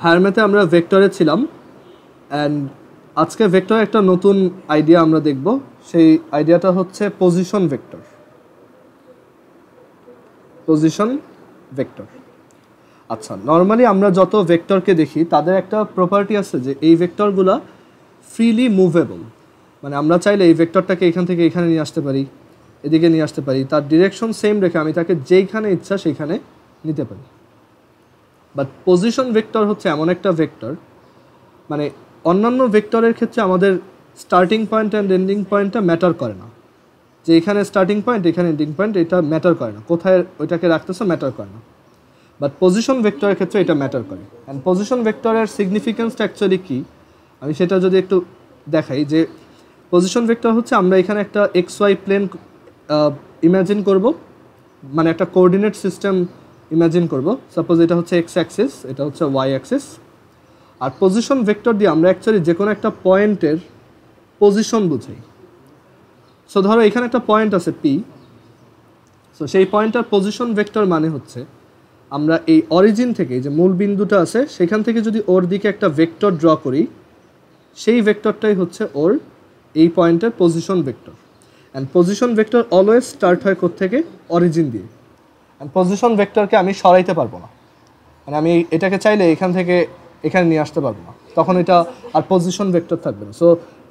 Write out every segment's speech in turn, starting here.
Higher ম্যাথে আমরা ভেক্টরে ছিলাম অ্যান্ড আজকে ভেক্টরের একটা নতুন আইডিয়া আমরা দেখব। সেই আইডিয়াটা হচ্ছে পজিশন ভেক্টর। Position vector. আচ্ছা, নর্মালি আমরা যত ভেক্টরকে দেখি তাদের একটা প্রপার্টি আছে যে এই ভেক্টরগুলো ফ্রিলি মুভেবল, মানে আমরা চাইলে এই ভেক্টরটাকে এখান থেকে এখানে নিয়ে আসতে পারি, এদিকে নিয়ে আসতে পারি, তার ডিরেকশন সেম রেখে আমি তাকে যেইখানে ইচ্ছা সেইখানে নিতে পারি। বাট পজিশন ভেক্টর হচ্ছে এমন একটা ভেক্টর, মানে অন্যান্য ভেক্টরের ক্ষেত্রে আমাদের স্টার্টিং পয়েন্ট অ্যান্ড এন্ডিং পয়েন্টটা ম্যাটার করে না, যে এখানে স্টার্টিং পয়েন্ট এখানে এন্ডিং পয়েন্ট এটা ম্যাটার করে না, কোথায় ওইটাকে রাখতেছে ম্যাটার করে না। বাট পজিশন ভেক্টরের ক্ষেত্রে এটা ম্যাটার করে। অ্যান্ড পজিশন ভেক্টরের সিগনিফিকেন্সটা অ্যাকচুয়ালি কী আমি সেটা যদি একটু দেখাই, যে পজিশন ভেক্টর হচ্ছে আমরা এখানে একটা এক্স ওয়াই প্লেন ইম্যাজিন করব, মানে একটা কোঅর্ডিনেট সিস্টেম ইম্যাজিন করব। সাপোজ এটা হচ্ছে এক্স অ্যাক্সিস, এটা হচ্ছে ওয়াই অ্যাক্সিস। আর পজিশন ভেক্টর দিয়ে আমরা অ্যাকচুয়ালি যে কোনো একটা পয়েন্টের পজিশন বুঝাই। সো ধরো এখানে একটা পয়েন্ট আছে পি, সো সেই পয়েন্টটার পজিশন ভেক্টর মানে হচ্ছে আমরা এই অরিজিন থেকে যে মূল বিন্দুটা আছে সেখান থেকে যদি ওর দিকে একটা ভেক্টর ড্র করি, সেই ভেক্টরটাই হচ্ছে ওর এই পয়েন্টের position vector. And position vector always start হয় কোত্থেকে? অরিজিন দিয়ে। অ্যান্ড পজিশন ভেক্টরকে আমি সরাইতে পারবো না, মানে আমি এটাকে চাইলে এখান থেকে এখানে নিয়ে আসতে পারবো না, তখন এটা আর পজিশন ভেক্টর থাকবে না। সো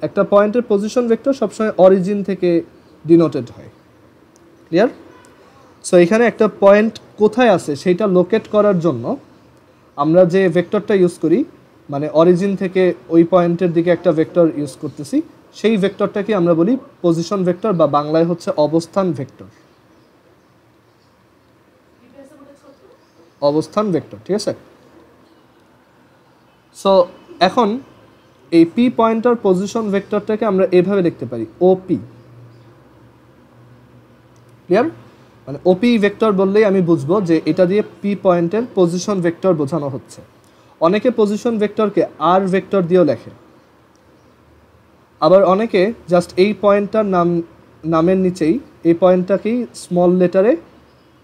একটা পয়েন্টের পজিশন ভেক্টর সবসময় অরিজিন থেকে ডিনোটেড হয়। ক্লিয়ার? সো এখানে একটা পয়েন্ট কোথায় আছে সেইটা লোকেট করার জন্য আমরা যে ভেক্টরটা ইউজ করি, মানে অরিজিন থেকে ওই পয়েন্টের দিকে একটা ভেক্টর ইউজ করতেছি, সেই ভেক্টরটাকে আমরা বলি পজিশন ভেক্টর, বা বাংলায় হচ্ছে অবস্থান ভেক্টর। অবস্থান ভেক্টর, ঠিক আছে? সো এখন এই পি পয়েন্টার পজিশন ভেক্টরটাকে আমরা এভাবে লিখতে পারি, ওপি। ক্লিয়ার? মানে ওপি ভেক্টর বললেই আমি বুঝবো যে এটা দিয়ে পি পয়েন্টের পজিশন ভেক্টর বোঝানো হচ্ছে। অনেকে পজিশন ভেক্টরকে আর ভেক্টর দিয়েও লেখে, আবার অনেকে জাস্ট এই পয়েন্টটার নামের নিচেই এই পয়েন্টটাকেই স্মল লেটারে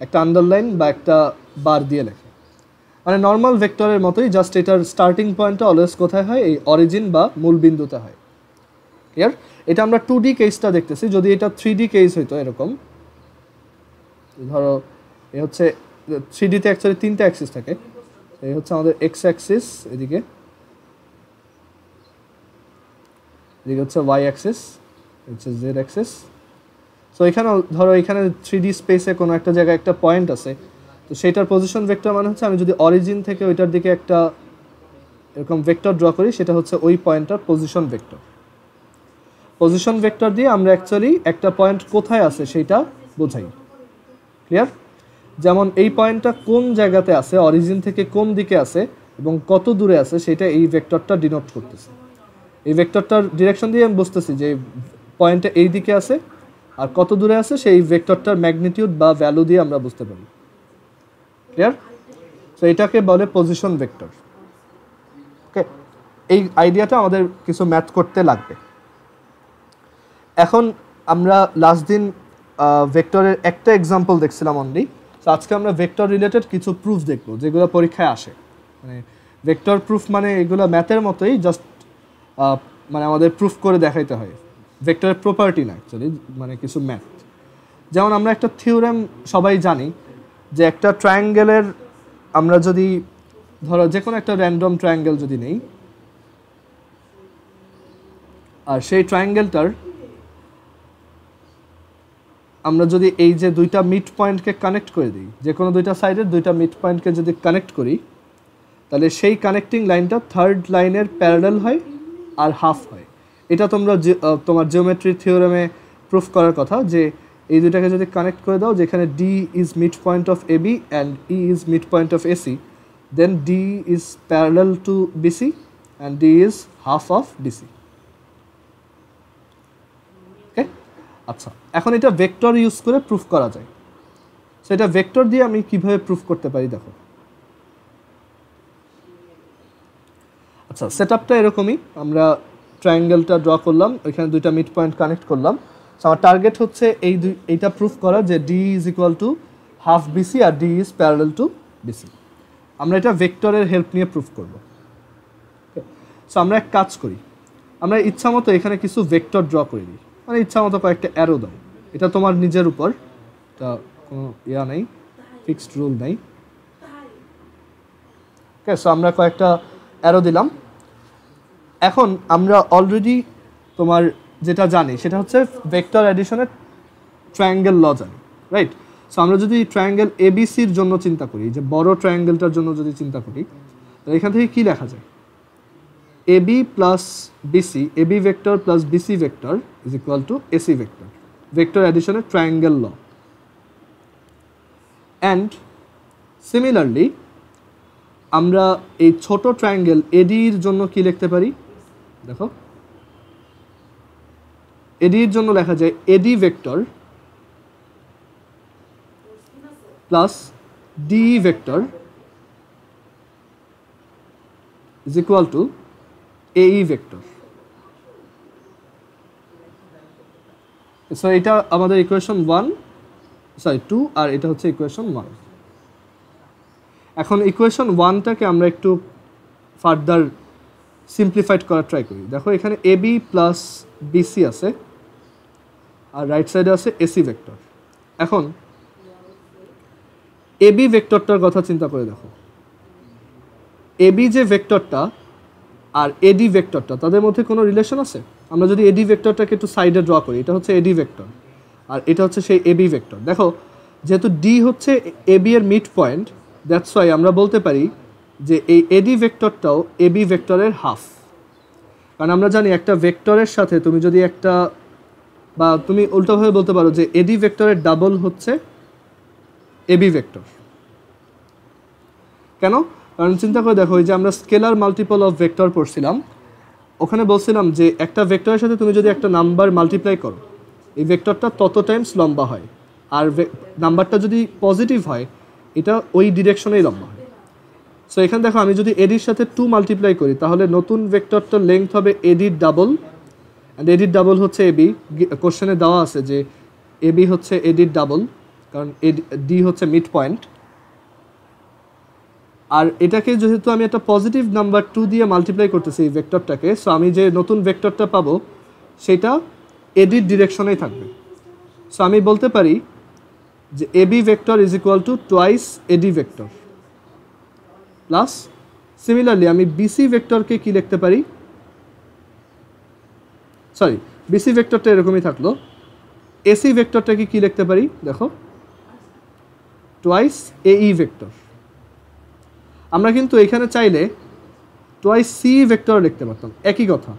একটা আন্ডারলাইন বা একটা বার দিয়ে লেখে, মানে নর্মাল ভেক্টরের মতোই, জাস্ট এটার স্টার্টিং পয়েন্টটা অলওয়েজ কোথায় হয়? এই অরিজিন বা মূল বিন্দুতে হয়। ক্লিয়ার? এটা আমরা 2D কেসটা দেখতেছি, যদি এটা 3D কেস হইতো এরকম, ধরো এ হচ্ছে 3Dতে অ্যাকচুয়ালি 3টা অ্যাক্সিস থাকে, এই হচ্ছে আমাদের এক্স অ্যাক্সিস, এদিকে হচ্ছে ওয়াই অ্যাক্সিস, হচ্ছে জেড অ্যাক্সিস। সো এখানে ধরো এখানে 3D স্পেসে কোনো একটা জায়গায় একটা পয়েন্ট আছে, তো সেইটার পজিশন ভেক্টর মানে হচ্ছে আমি যদি অরিজিন থেকে ওইটার দিকে একটা এরকম ভেক্টর ড্র করি, সেটা হচ্ছে ওই পয়েন্টটার পজিশন ভেক্টর। পজিশন ভেক্টর দিয়ে আমরা অ্যাকচুয়ালি একটা পয়েন্ট কোথায় আছে সেইটা বোঝাই। ক্লিয়ার? যেমন এই পয়েন্টটা কোন জায়গাতে আছে, অরিজিন থেকে কোন দিকে আছে এবং কত দূরে আছে, সেটা এই ভেক্টরটা ডিনোট করতেছে। এই ভেক্টরটার ডিরেকশন দিয়ে আমি বুঝতেছি যে পয়েন্টটা এই দিকে আছে আর কত দূরে আছে, সেই ভেক্টরটার ম্যাগনিটিউড বা ভ্যালু দিয়ে আমরা বুঝতে পারি। ক্লিয়ার? তো এটাকে বলে পজিশন ভেক্টর। ওকে, এই আইডিয়াটা আমাদের কিছু ম্যাথ করতে লাগবে। এখন আমরা লাস্ট দিন ভেক্টরের একটা এক্সাম্পল দেখছিলাম অনলি, তো আজকে আমরা ভেক্টর রিলেটেড কিছু প্রুফ দেখব যেগুলো পরীক্ষায় আসে। মানে ভেক্টর প্রুফ মানে এগুলো ম্যাথের মতোই, জাস্ট মানে আমাদের প্রুফ করে দেখাইতে হয়, ভেক্টরের প্রপার্টি না অ্যাকচুয়ালি, মানে কিছু ম্যাথ। যেমন আমরা একটা থিওরেম সবাই জানি যে একটা ট্রায়াঙ্গেলের আমরা যদি ধরো যে কোনো একটা র্যান্ডম ট্রায়াঙ্গেল যদি নেই, আর সেই ট্রায়াঙ্গেলটার আমরা যদি এই যে দুইটা মিড পয়েন্টকে কানেক্ট করে দিই, যে কোনো দুইটা সাইডের দুইটা মিড পয়েন্টকে যদি কানেক্ট করি, তাহলে সেই কানেক্টিং লাইনটা থার্ড লাইনের প্যারালাল হয় আর হাফ হয়। এটা তোমরা তোমার জিওমেট্রি থিওরেমে প্রুফ করার কথা, যে এই দুইটাকে যদি কানেক্ট করে দাও, যেখানে D is mid point of A B and E is mid point of AC, then D is parallel to BC and D is half of BC. Okay, আচ্ছা, এখন এটা ভেক্টর ইউজ করে প্রুফ করা যায়। So এটা vector দিয়ে আমি কিভাবে প্রুফ করতে পারি দেখো। আচ্ছা, সেটআপটা এরকমই, আমরা ট্রায়াঙ্গেলটা ড্র করলাম, ওইখানে দুইটা মিড পয়েন্ট কানেক্ট করলাম। সো আমার টার্গেট হচ্ছে এইটা প্রুফ করা যে D is equal to half BC আর D is parallel to BC. আমরা এটা ভেক্টরের হেল্প নিয়ে প্রুফ করব। সো আমরা এক কাজ করি, আমরা ইচ্ছা মতো এখানে কিছু ভেক্টর ড্র করে দিই, মানে ইচ্ছা মতো কয়েকটা অ্যারো দাও, এটা তোমার নিজের উপর, এটা কোনো ইয়া নেই, ফিক্সড রুল নেই। ওকে, সো আমরা কয়েকটা অ্যারো দিলাম। এখন আমরা অলরেডি তোমার যেটা জানি সেটা হচ্ছে ভেক্টর অ্যাডিশনের ট্রায়াঙ্গেল ল জানি, রাইট? সো আমরা যদি ট্রায়াঙ্গেল এবিসির জন্য চিন্তা করি, যে বড় ট্রায়াঙ্গেলটার জন্য যদি চিন্তা করি, তো এখান থেকে কি লেখা যায়? AB plus BC, AB vector plus BC vector is equal to AC vector, vector অ্যাডিশনের ট্রায়াঙ্গেল ল। অ্যান্ড সিমিলারলি আমরা এই ছোট ট্রায়াঙ্গেল এডির জন্য কি লিখতে পারি? দেখো, এডির জন্য লেখা যায় এডি vector plus D vector is equal two এই ভেক্টর। সো এটা আমাদের ইকুয়েশন 2, আর এটা হচ্ছে ইকুয়েশন 1। এখন ইকুয়েশন 1টাকে আমরা একটু ফার্দার সিম্পলিফাইড করার ট্রাই করি। দেখো, এখানে এবি প্লাস বিসি আছে, আর রাইট সাইডে আছে এসি ভেক্টর। এখন এবি ভেক্টরটার কথা চিন্তা করে দেখো, এবি যে ভেক্টরটা আর এডি ভেক্টরটা, তাদের মধ্যে কোনো রিলেশন আছে? আমরা যদি এডি ভেক্টরটাকে একটু সাইডে ড্র করি, এটা হচ্ছে এডি ভেক্টর আর এটা হচ্ছে সেই এবি ভেক্টর। দেখো, যেহেতু ডি হচ্ছে এবি এর মিড পয়েন্ট, দ্যাটস ওয়াই আমরা বলতে পারি যে এই এডি ভেক্টরটাও এবি ভেক্টরের হাফ। কারণ আমরা জানি একটা ভেক্টরের সাথে তুমি যদি একটা, বা তুমি উল্টোভাবে বলতে পারো যে এডি ভেক্টরের ডাবল হচ্ছে এবি ভেক্টর। কেন? কারণ চিন্তা করে দেখো, এই যে আমরা স্কেলার মাল্টিপল অফ ভেক্টর পড়ছিলাম, ওখানে বলছিলাম যে একটা ভেক্টরের সাথে তুমি যদি একটা নাম্বার মাল্টিপ্লাই করো, এই ভেক্টরটা তত টাইমস লম্বা হয়, আর নাম্বারটা যদি পজিটিভ হয় এটা ওই ডিরেকশনেই লম্বা হয়। সো এখানে দেখো, আমি যদি এডির সাথে 2 মাল্টিপ্লাই করি, তাহলে নতুন ভেক্টরটার লেংথ হবে এডির ডাবল, অ্যান্ড এডির ডাবল হচ্ছে এবি। কোশ্চেনে দেওয়া আছে যে এবি হচ্ছে এডির ডাবল, কারণ ডি হচ্ছে মিড পয়েন্ট। আর এটাকে যেহেতু আমি একটা পজিটিভ নাম্বার 2 দিয়ে মাল্টিপ্লাই করতেছি এই ভেক্টরটাকে, সো আমি যে নতুন ভেক্টরটা পাবো সেটা এডির ডিরেকশনেই থাকবে। সো আমি বলতে পারি যে AB vector is equal to twice AD vector plus, similarly আমি বিসি ভেক্টরকে কি লিখতে পারি? সরি, বিসি ভেক্টরটা এরকমই থাকলো। এসি ভেক্টরটাকে কি লিখতে পারি? দেখো, টোয়াইস এই ভেক্টর। আমরা কিন্তু এখানে চাইলে টোয়াইস সি ভেক্টর লিখতে পারতাম, একই কথা,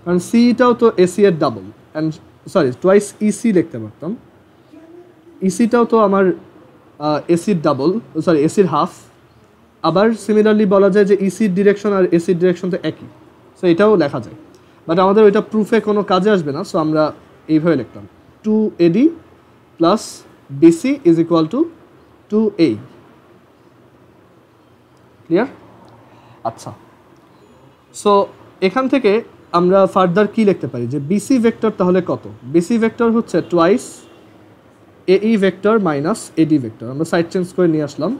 কারণ সিটাও তো এসি এর double. And sorry, twice EC লিখতে পারতাম, ইসিটাও তো আমার এসির ডাবল, সরি এসির হাফ। আবার সিমিলারলি বলা যায় যে ইসির ডিরেকশন আর এসির ডিরেকশন তো একই, সো এটাও লেখা যায়। বাট আমাদের ওইটা প্রুফে কোনো কাজে আসবে না, সো আমরা এইভাবে লিখতাম 2AD plus BC is equal two 2A। Clear? আচ্ছা, সো এখান থেকে আমরা ফার্দার কি লিখতে পারি যে BC ভেক্টর তাহলে কত? BC ভেক্টর হচ্ছে twice AE vector minus AD vector. আমরা সাইড চেঞ্জ করে নিয়ে আসলাম।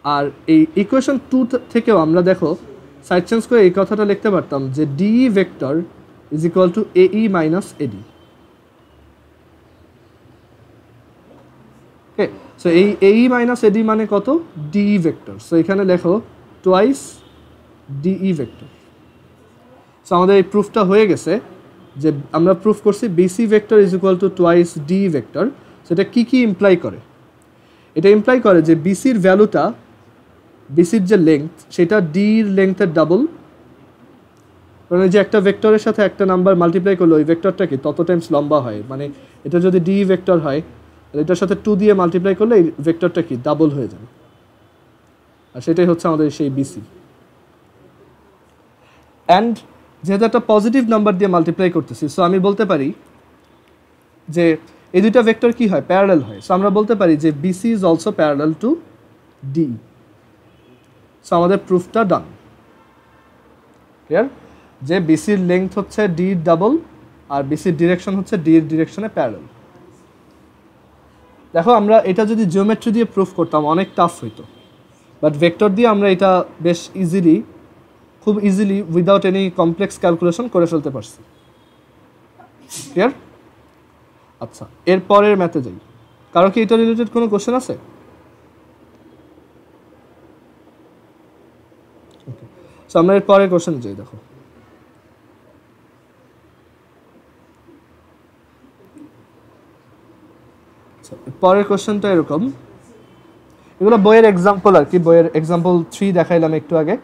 আর এই ইকুয়েশন 2 থেকেও আমরা দেখো সাইড চেঞ্জ করে এই কথাটা লিখতে পারতাম যে DE vector is equal two AE minus AD। Okay, so এই AE মাইনাস AD মানে কত? DE vector. সো এখানে লেখো টোয়াইস DE ভেক্টর। সো আমাদের এই প্রুফটা হয়ে গেছে যে আমরা প্রুফ করছি BC vector is equal to twice DE vector. সেটা কি ইমপ্লাই করে? এটা ইমপ্লাই করে যে BCর ভ্যালুটা, BCর যে লেংথ সেটা ডির লেংথের ডাবল। কারণ যে একটা ভেক্টরের সাথে একটা নাম্বার মাল্টিপ্লাই করলে ওই ভেক্টরটা কি তত টাইমস লম্বা হয়, মানে এটা যদি DE ভেক্টর হয় এটার সাথে 2 দিয়ে মাল্টিপ্লাই করলে এই ভেক্টরটা কি ডাবল হয়ে যাবে, আর সেটাই হচ্ছে আমাদের সেই BC। অ্যান্ড যেহেতু একটা পজিটিভ নাম্বার দিয়ে মাল্টিপ্লাই করতেছি, সো আমি বলতে পারি যে এই দুইটা ভেক্টর কি হয়? প্যারালাল হয়। সো আমরা বলতে পারি যে BC is also parallel to DE। So আমাদের প্রুফটা ডান। ক্লিয়ার? যে BCর লেংথ হচ্ছে ডির ডাবল আর BCর ডিরেকশন হচ্ছে ডির ডিরেকশনে প্যারালাল। দেখো, আমরা এটা যদি জিওমেট্রি দিয়ে প্রুফ করতাম অনেক টাফ হইতো, বাট ভেক্টর দিয়ে আমরা এটা বেশ খুব easily without any complex calculation করে ফেলতে পারছি। ক্লিয়ার? আচ্ছা, এর পরের ম্যাথে যাই। কারো কি এটা রিলেটেড কোনো কোশ্চেন আছে? সো আমরা এর পরের কোশ্চেন যাই। দেখো, পরের কোশ্চেনটা এরকম, এগুলো বইয়ের এক্সাম্পল আর কি, বইয়ের এক্সাম্পল 3 দেখাইলাম একটু আগে।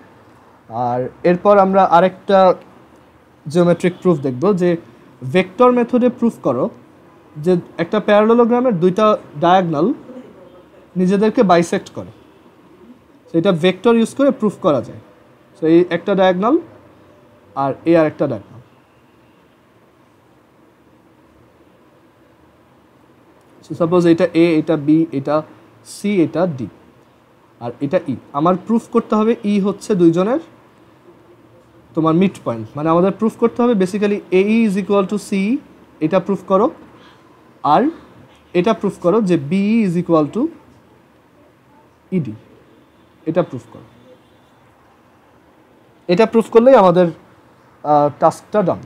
আর এরপর আমরা আরেকটা জিওমেট্রিক প্রুফ দেখব, যে ভেক্টর মেথডে প্রুফ করো যে একটা প্যারালেলোগ্রামের দুইটা ডায়াগনাল নিজেদেরকে বাইসেক্ট করে। এটা ভেক্টর ইউজ করে প্রুফ করা যায়। সো এই একটা ডায়াগনাল আর এই আর একটা ডায়াগনাল। সাপোজ এটা এ, এটা বি, এটা সি, এটা ডি, আর এটা ই। আমার প্রুফ করতে হবে ই হচ্ছে দুইজনের তোমার মিড পয়েন্ট, মানে আমাদের প্রুফ করতে হবে basically A is equal to C, এটা প্রুফ করো, আর এটা প্রুফ করো যে B is equal to ED, এটা প্রুফ করো। এটা প্রুফ করলেই আমাদের টাস্কটা ডান।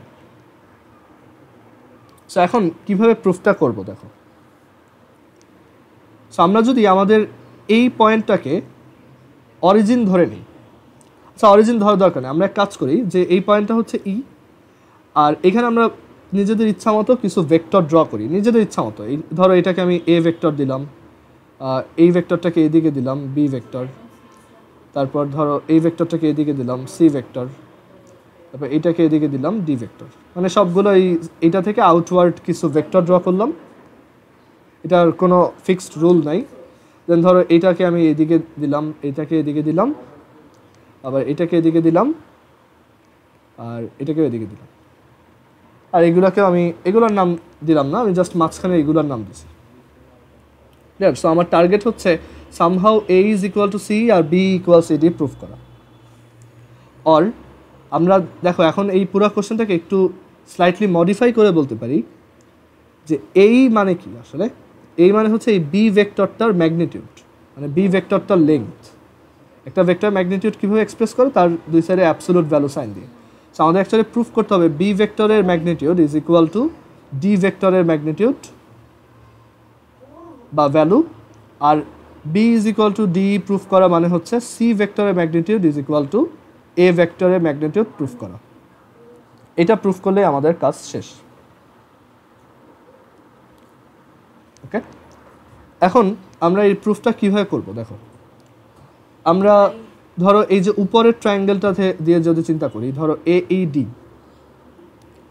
সো এখন কিভাবে প্রুফটা করব দেখো। সো আমরা যদি আমাদের এই পয়েন্টটাকে অরিজিন ধরে নিই, আচ্ছা অরিজিন ধরার দরকার নেই, আমরা এক কাজ করি যে এই পয়েন্টটা হচ্ছে ই, আর এখানে আমরা নিজেদের ইচ্ছা মতো কিছু ভেক্টর ড্র করি, নিজেদের ইচ্ছা মতো। এই ধরো এটাকে আমি এ ভেক্টর দিলাম, এই ভেক্টরটাকে এদিকে দিলাম বি ভেক্টর, তারপর ধরো এই ভেক্টরটাকে এদিকে দিলাম সি ভেক্টর, তারপর এইটাকে এদিকে দিলাম ডি ভেক্টর। মানে সবগুলো এইটা থেকে আউটওয়ার্ড কিছু ভেক্টর ড্র করলাম, এটার কোনো ফিক্সড রুল নাই। দেন ধরো এইটাকে আমি এদিকে দিলাম, এটাকে এদিকে দিলাম, আবার এটাকে এদিকে দিলাম, আর এটাকে এদিকে দিলাম, আর এগুলোকে আমি এগুলোর নাম দিলাম না, আমি জাস্ট মাঝখানে এগুলোর নাম দিছি। ক্লিয়ার? সো আমার টার্গেট হচ্ছে somehow A is equal to C আর বি ইকুয়ালস এডি প্রুফ করা। অর আমরা দেখো এখন এই পুরো কোশ্চেনটাকে একটু স্লাইটলি মডিফাই করে বলতে পারি যে এই মানে কি আসলে, এই মানে হচ্ছে এই বি ভেক্টরটার ম্যাগনিটিউড, মানে বি ভেক্টরটার লেংথ। একটা ভেক্টর ম্যাগনিটিউড কীভাবে এক্সপ্রেস করে, তার দুই সাইডে অ্যাবসোলুট ভ্যালু সাইন দিয়ে। সো আমাদের অ্যাকচুয়ালি প্রুফ করতে হবে বি ভেক্টরের magnitude is equal to D ভেক্টরের ম্যাগনিটিউড বা ভ্যালু, আর B is equal to D proof করা মানে হচ্ছে সি ভেক্টরের magnitude is equal to A ভেক্টরের ম্যাগনিটিউড প্রুফ করা। এটা প্রুফ করলে আমাদের কাজ শেষ। ওকে, এখন আমরা এই প্রুফটা কিভাবে করব দেখো। আমরা ধরো এই যে উপরের ট্রায়াঙ্গেলটা দিয়ে যদি চিন্তা করি, ধরো এ ই ডি,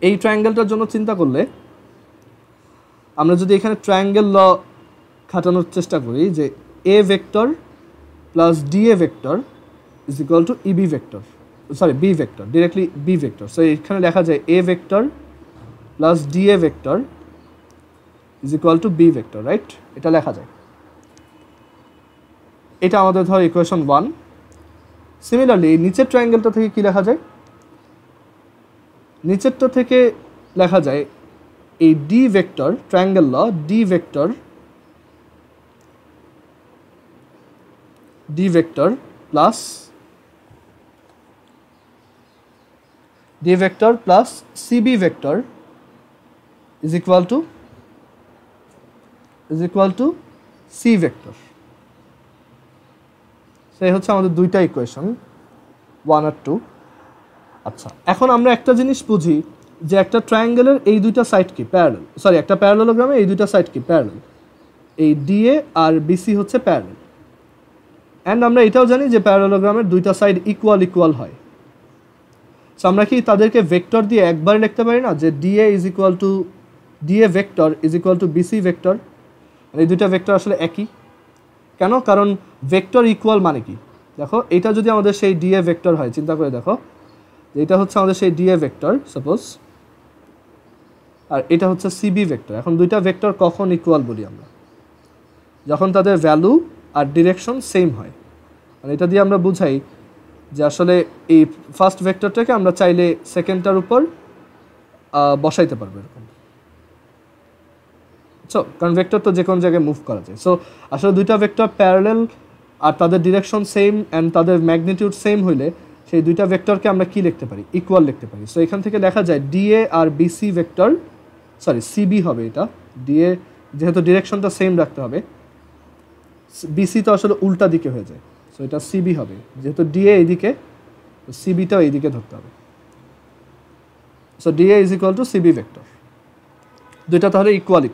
এই ট্রায়াঙ্গেলটার জন্য চিন্তা করলে আমরা যদি এখানে ট্রায়াঙ্গেল ল খাটানোর চেষ্টা করি যে A vector plus D A vector is equal to EB vector, sorry B vector, directly B vector. So এখানে লেখা যায় A vector plus D A vector is equal to B vector, right? এটা লেখা যায়। এটা আমাদের ধর ইকুয়েশন 1। সিমিলারলি নিচের ট্রায়াঙ্গেলটা থেকে কি লেখা যায়, নিচেরটা থেকে লেখা যায় এই D vector, triangle law D vector plus CB vector is equal to C vector. সেই হচ্ছে আমাদের দুইটা ইকুয়েশন 1 আর 2। আচ্ছা, এখন আমরা একটা জিনিস বুঝি যে একটা ট্রায়াঙ্গেলের এই দুইটা সাইড কি প্যারালাল, সরি একটা প্যারালেলোগ্রামে এই দুইটা সাইড কি প্যারালাল, এই ডিএ আর বিসি হচ্ছে প্যারালাল। অ্যান্ড আমরা এটাও জানি যে প্যারালেলোগ্রামের দুইটা সাইড ইকুয়াল হয়। সো আমরা কি তাদেরকে ভেক্টর দিয়ে একবার লিখতে পারি না যে DA vector is equal to BC vector? এই দুইটা ভেক্টর আসলে একই। কেন? কারণ ভেক্টর ইকুয়াল মানে কি দেখো, এটা যদি আমাদের সেই ডিএ ভেক্টর হয়, চিন্তা করে দেখো, এটা হচ্ছে আমাদের সেই ডিএ ভেক্টর সাপোজ, আর এটা হচ্ছে সিবি ভেক্টর। এখন দুইটা ভেক্টর কখন ইকুয়াল বলি আমরা? যখন তাদের ভ্যালু আর ডিরেকশন সেম হয়। মানে এটা দিয়ে আমরা বুঝাই যে আসলে এই ফার্স্ট ভেক্টরটাকে আমরা চাইলে সেকেন্ডটার উপর বসাইতে পারবো এরকম। সো কারণ ভেক্টর তো যে কোনো জায়গায় মুভ করা যায়। সো আসলে দুইটা ভেক্টর প্যারালেল আর তাদের ডিরেকশন সেম অ্যান্ড তাদের ম্যাগনিটিউড সেম হইলে সেই দুইটা ভেক্টরকে আমরা কি লিখতে পারি, ইকুয়াল লিখতে পারি। সো এখান থেকে লেখা যায় ডিএ আর বিসি ভেক্টর, সরি সিবি হবে এটা, ডিএ যেহেতু ডিরেকশনটা সেম রাখতে হবে, বিসি তো আসলে উল্টা দিকে হয়ে যায়, সো এটা সিবি হবে, যেহেতু ডিএ এইদিকে সিবিটাও এইদিকে ধরতে হবে। So DA is equal to CB vector, দুইটা তাহলে ইকুয়াল।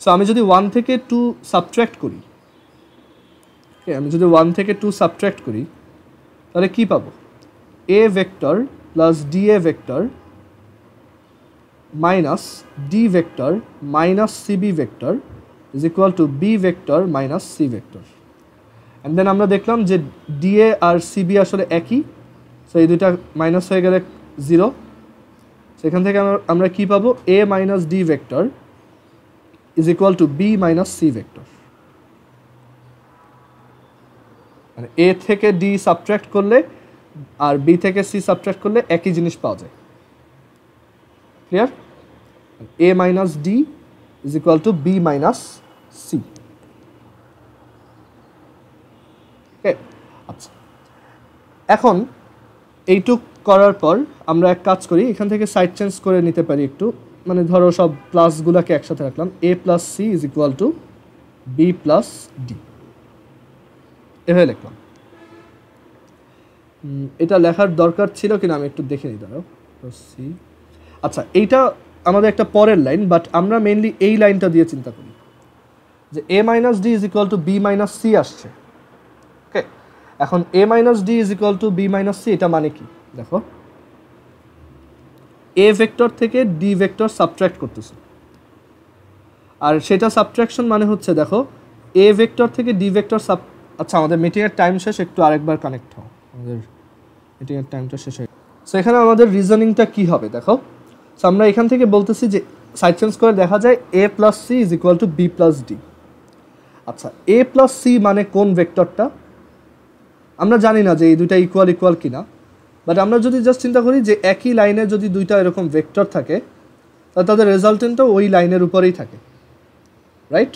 সো আমি যদি 1 থেকে 2 সাবট্র্যাক্ট করি, আমি যদি 1 থেকে 2 সাবট্র্যাক্ট করি তাহলে কি পাবো, A vector plus DA vector minus D vector minus CB vector is equal to B vector minus C vector. And then আমরা দেখলাম যে ডিএ আর সিবি আসলে একই, সো এই দুইটা মাইনাস হয়ে গেলে 0। সেখান থেকে আমরা কি পাবো, A minus D vector is equal to B minus C vector. মানে এ থেকে ডি সাবট্র্যাক্ট করলে আর বি থেকে সি সাবট্র্যাক্ট করলে একই জিনিস পাওয়া যায়। Clear? A minus D is equal to B minus C. Okay, আচ্ছা, এখন এইটুক করার পর আমরা এক কাজ করি, এখান থেকে সাইড চেঞ্জ করে নিতে পারি একটু, মানে ধরো সব প্লাসগুলোকে একসাথে রাখলাম, A plus C is equal to B plus D, এভাবে লিখলাম। এটা লেখার দরকার ছিল কিনা আমি একটু দেখে নিই, দাঁড়াও। সি, আচ্ছা, এইটা আমাদের একটা পরের লাইন, বাট আমরা মেইনলি এই লাইনটা দিয়ে চিন্তা করি যে A minus D is equal to B minus C আসছে। ওকে, এখন A minus D is equal to B minus C, এটা মানে কি দেখো, এ ভেক্টর থেকে ডি ভেক্টর সাবট্র্যাক্ট করতেছে, আর সেটা সাবট্র্যাকশন মানে হচ্ছে দেখো এ ভেক্টর থেকে ডি ভেক্টর আচ্ছা, আমাদের মিটিংয়ের টাইম শেষ, একটু আরেকবার কানেক্ট হও, আমাদের মিটিংয়ের টাইমটা শেষ হয়ে। সো এখানে আমাদের রিজনিংটা কি হবে দেখো। সো আমরা এখান থেকে বলতেছি যে সাইড চেঞ্জ করে দেখা যায় A plus C is equal to B plus D. আচ্ছা, এ প্লাস সি মানে কোন ভেক্টরটা আমরা জানি না যে এই দুইটা ইকুয়াল কিনা, বাট আমরা যদি জাস্ট চিন্তা করি যে একই লাইনে যদি দুইটা এরকম ভেক্টর থাকে তাহলে তাদের রেজাল্টেন্টও ওই লাইনের উপরেই থাকে, রাইট?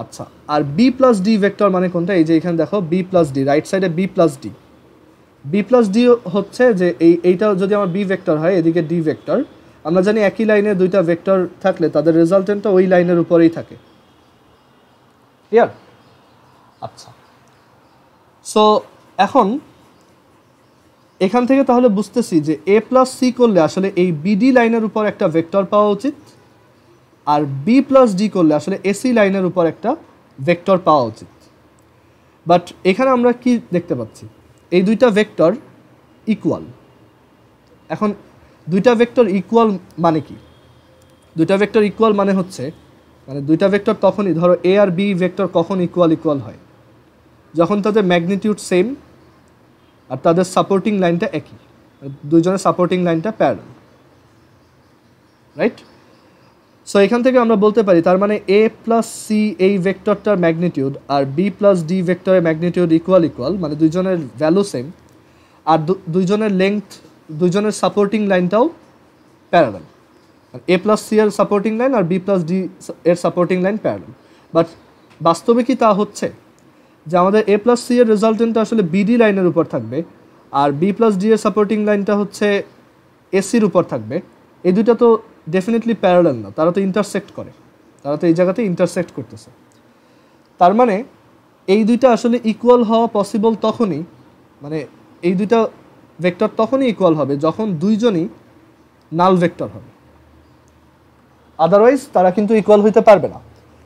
আচ্ছা, আর বি প্লাস ডি ভেক্টর মানে কোনটা, এই যে এখানে দেখো বি প্লাস ডি, রাইট সাইডে B plus D. B plus D হচ্ছে যে এইটা যদি আমার বি ভেক্টর হয়, এদিকে ডি ভেক্টর, আমরা জানি একই লাইনে দুইটা ভেক্টর থাকলে তাদের রেজাল্টেন্টটা ওই লাইনের উপরেই থাকে। ক্লিয়ার? আচ্ছা, সো এখন এখান থেকে তাহলে বুঝতেছি যে এ প্লাস সি করলে আসলে এই বিডি লাইনের উপর একটা ভেক্টর পাওয়া উচিত, আর বি প্লাস ডি করলে আসলে এসি লাইনের উপর একটা ভেক্টর পাওয়া উচিত। বাট এখানে আমরা কি দেখতে পাচ্ছি, এই দুইটা ভেক্টর ইকুয়াল। এখন দুইটা ভেক্টর ইকুয়াল মানে কি, দুইটা ভেক্টর ইকুয়াল মানে হচ্ছে, মানে দুইটা ভেক্টর তখনই, ধরো এ আর বি ভেক্টর কখন ইকুয়াল হয়, যখন তাদের ম্যাগনিটিউড সেম আর তাদের সাপোর্টিং লাইনটা একই, দুইজনের সাপোর্টিং লাইনটা প্যারালাল, রাইট? সো এখান থেকে আমরা বলতে পারি তার মানে এ প্লাস সি এই ভেক্টরটার ম্যাগনিটিউড আর বি প্লাস ডি ভেক্টরের ম্যাগনিটিউড ইকুয়াল, মানে দুইজনের ভ্যালু সেম, আর দুইজনের লেংথ, দুইজনের সাপোর্টিং লাইনটাও প্যারালাল। এ প্লাস সি এর সাপোর্টিং লাইন আর বি প্লাস ডি এর সাপোর্টিং লাইন প্যারালাল। বাট বাস্তবে কি তা হচ্ছে যে আমাদের এ প্লাস সি এর রেজাল্টেন্টটা আসলে বিডি লাইনের উপর থাকবে, আর বি প্লাস ডি এর সাপোর্টিং লাইনটা হচ্ছে এসির উপর থাকবে? এই দুইটা তো ডেফিনেটলি প্যারালাল না, তারা তো ইন্টারসেক্ট করে, তারা তো এই জায়গাতে ইন্টারসেক্ট করতেছে। তার মানে এই দুইটা আসলে ইকুয়াল হওয়া পসিবল তখনই, মানে এই দুইটা ভেক্টর তখনই ইকুয়াল হবে যখন দুইজনই নাল ভেক্টর হবে, আদারওয়াইজ তারা কিন্তু ইকুয়াল হইতে পারবে না।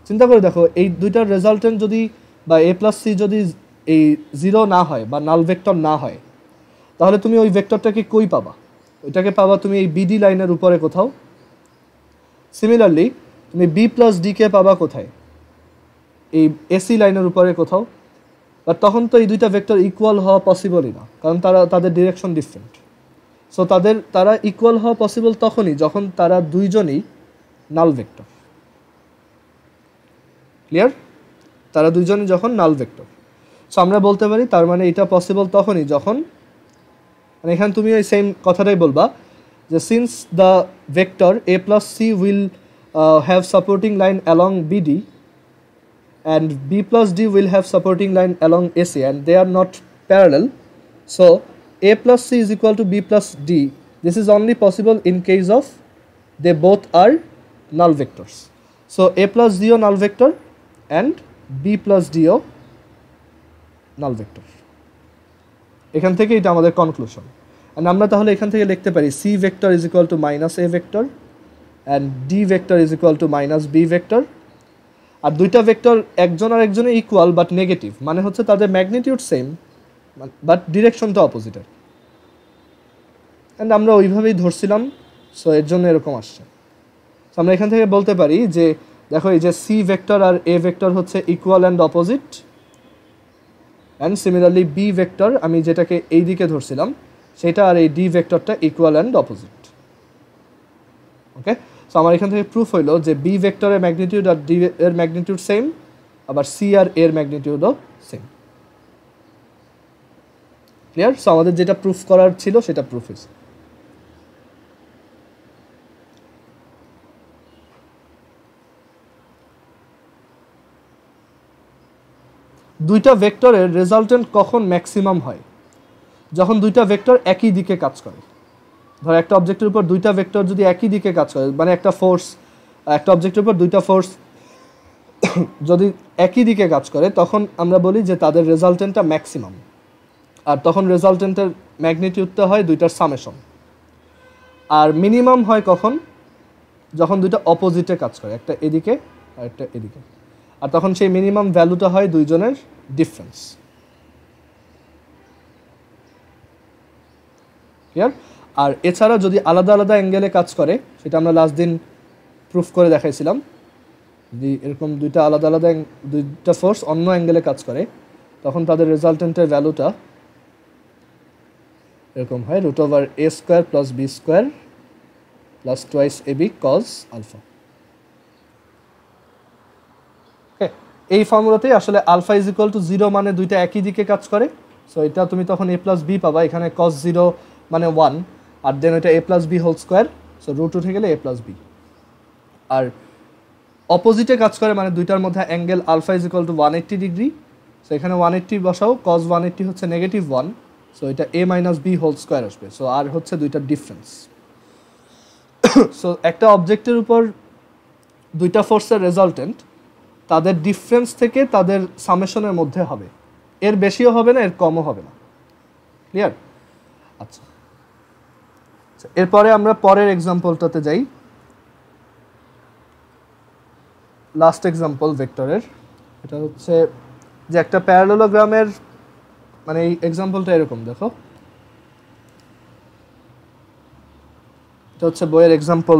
চিন্তা করে দেখো, এই দুইটার রেজাল্টেন্ট যদি বা এ প্লাস সি যদি এই জিরো না হয় বা নাল ভেক্টর না হয়, তাহলে তুমি ওই ভেক্টরটাকে কই পাবা? ওইটাকে পাবা তুমি এই বিডি লাইনের উপরে কোথাও। সিমিলারলি তুমি বি প্লাস ডিকে পাবা কোথায়? এই এসি লাইনের উপরে কোথাও। বাট তখন তো এই দুইটা ভেক্টর ইকুয়াল হওয়া পসিবলই না, কারণ তাদের ডিরেকশন ডিফারেন্ট। সো তারা ইকুয়াল হওয়া পসিবল তখনই যখন তারা দুইজনই নাল ভেক্টর। ক্লিয়ার? তারা দুইজনই যখন নাল ভেক্টর। সো আমরা বলতে পারি তার মানে এটা পসিবল তখনই যখন, মানে এখানে তুমি ওই সেম কথাটাই বলবা যে since the vector A plus C will have supporting line along BD, and B plus D will have supporting line along AC and they are not parallel. So A plus C is equal to B plus D. This is only possible in case of they both are null vectors. So A plus D o null vector and B plus D o null vector. এখান থেকে এটা আমাদের conclusion. and আমরা তাহলে এখান থেকে লিখতে পারি C vector is equal to minus A vector and D vector is equal to minus B vector. আর দুইটা ভেক্টর একজন আর একজনে ইকুয়াল বাট নেগেটিভ, মানে হচ্ছে তাদের ম্যাগনিটিউড সেম বাট ডিরেকশনটা অপোজিটের। অ্যান্ড আমরা ওইভাবেই ধরছিলাম, সো এর জন্য এরকম আসছে। সো আমরা এখান থেকে বলতে পারি যে দেখো এই যে সি ভেক্টর আর এ ভেক্টর হচ্ছে equal and opposite, and similarly B vector আমি যেটাকে এই দিকে ধরছিলাম সেটা আর এই ডি ভেক্টরটা equal and opposite. Okay, so আমার এখান থেকে প্রুফ হইলো যে বি ভেক্টরের ম্যাগনিটিউড আর ডি এর ম্যাগনিটিউড সেম, আবার সি আর এর ম্যাগনিটিউডও সেম। ক্লিয়ার? সো আমাদের যেটা প্রুফ করার ছিল সেটা প্রুফ হয়েছে। দুইটা ভেক্টরের রেজাল্টেন্ট কখন ম্যাক্সিমাম হয়? যখন দুইটা ভেক্টর একই দিকে কাজ করে। ধর একটা অবজেক্টের উপর দুইটা ভেক্টর যদি একই দিকে কাজ করে, মানে একটা ফোর্স, একটা অবজেক্টের উপর দুইটা ফোর্স যদি একই দিকে কাজ করে, তখন আমরা বলি যে তাদের রেজাল্টেন্টটা ম্যাক্সিমাম। আর তখন রেজাল্টেন্টের ম্যাগনিটিউডটা হয় দুইটার সামেশন। আর মিনিমাম হয় কখন? যখন দুইটা অপোজিটে কাজ করে, একটা এদিকে আর একটা এদিকে। আর তখন সেই মিনিমাম ভ্যালুটা হয় দুইজনের ডিফারেন্স। ক্লিয়ার? আর এছাড়া যদি আলাদা আলাদা অ্যাঙ্গেলে কাজ করে, সেটা আমরা লাস্ট দিন প্রুফ করে দেখাইছিলাম, যদি এরকম দুইটা আলাদা আলাদা দুইটা ফোর্স অন্য অ্যাঙ্গেলে কাজ করে, তখন তাদের রেজাল্টেন্টের ভ্যালুটা এরকম হয় √a² + b² + 2ab cos alpha. ওকে, এই ফর্মুলাতেই আসলে আলফা ইজ ইকুয়াল টু 0 মানে দুইটা একই দিকে কাজ করে। সো এটা তুমি তখন a + b পাবা, এখানে cos 0 মানে 1, আর দেন এটা a + b², সো √2 উঠে গেলে a + b। আর অপোজিটে কাজ করে মানে দুইটার মধ্যে angle alpha is equal to 180 degree. So এখানে 180 বসাও, cos 180 হচ্ছে -1, সো এটা a - b² আসবে। সো আর হচ্ছে দুইটার ডিফারেন্স। সো একটা অবজেক্টের উপর দুইটা ফোর্সের রেজাল্টেন্ট তাদের ডিফারেন্স থেকে তাদের সামেশনের মধ্যে হবে, এর বেশিও হবে না, এর কমও হবে না। ক্লিয়ার? আচ্ছা, এরপরে আমরা পরের এক্সাম্পলটাতে যাই। লাস্ট এক্সাম্পল ভেক্টরের, এটা হচ্ছে যে একটা প্যারালেলোগ্রামের, মানে এই এক্সাম্পলটা এরকম দেখো, এটা হচ্ছে বইয়ের এক্সাম্পল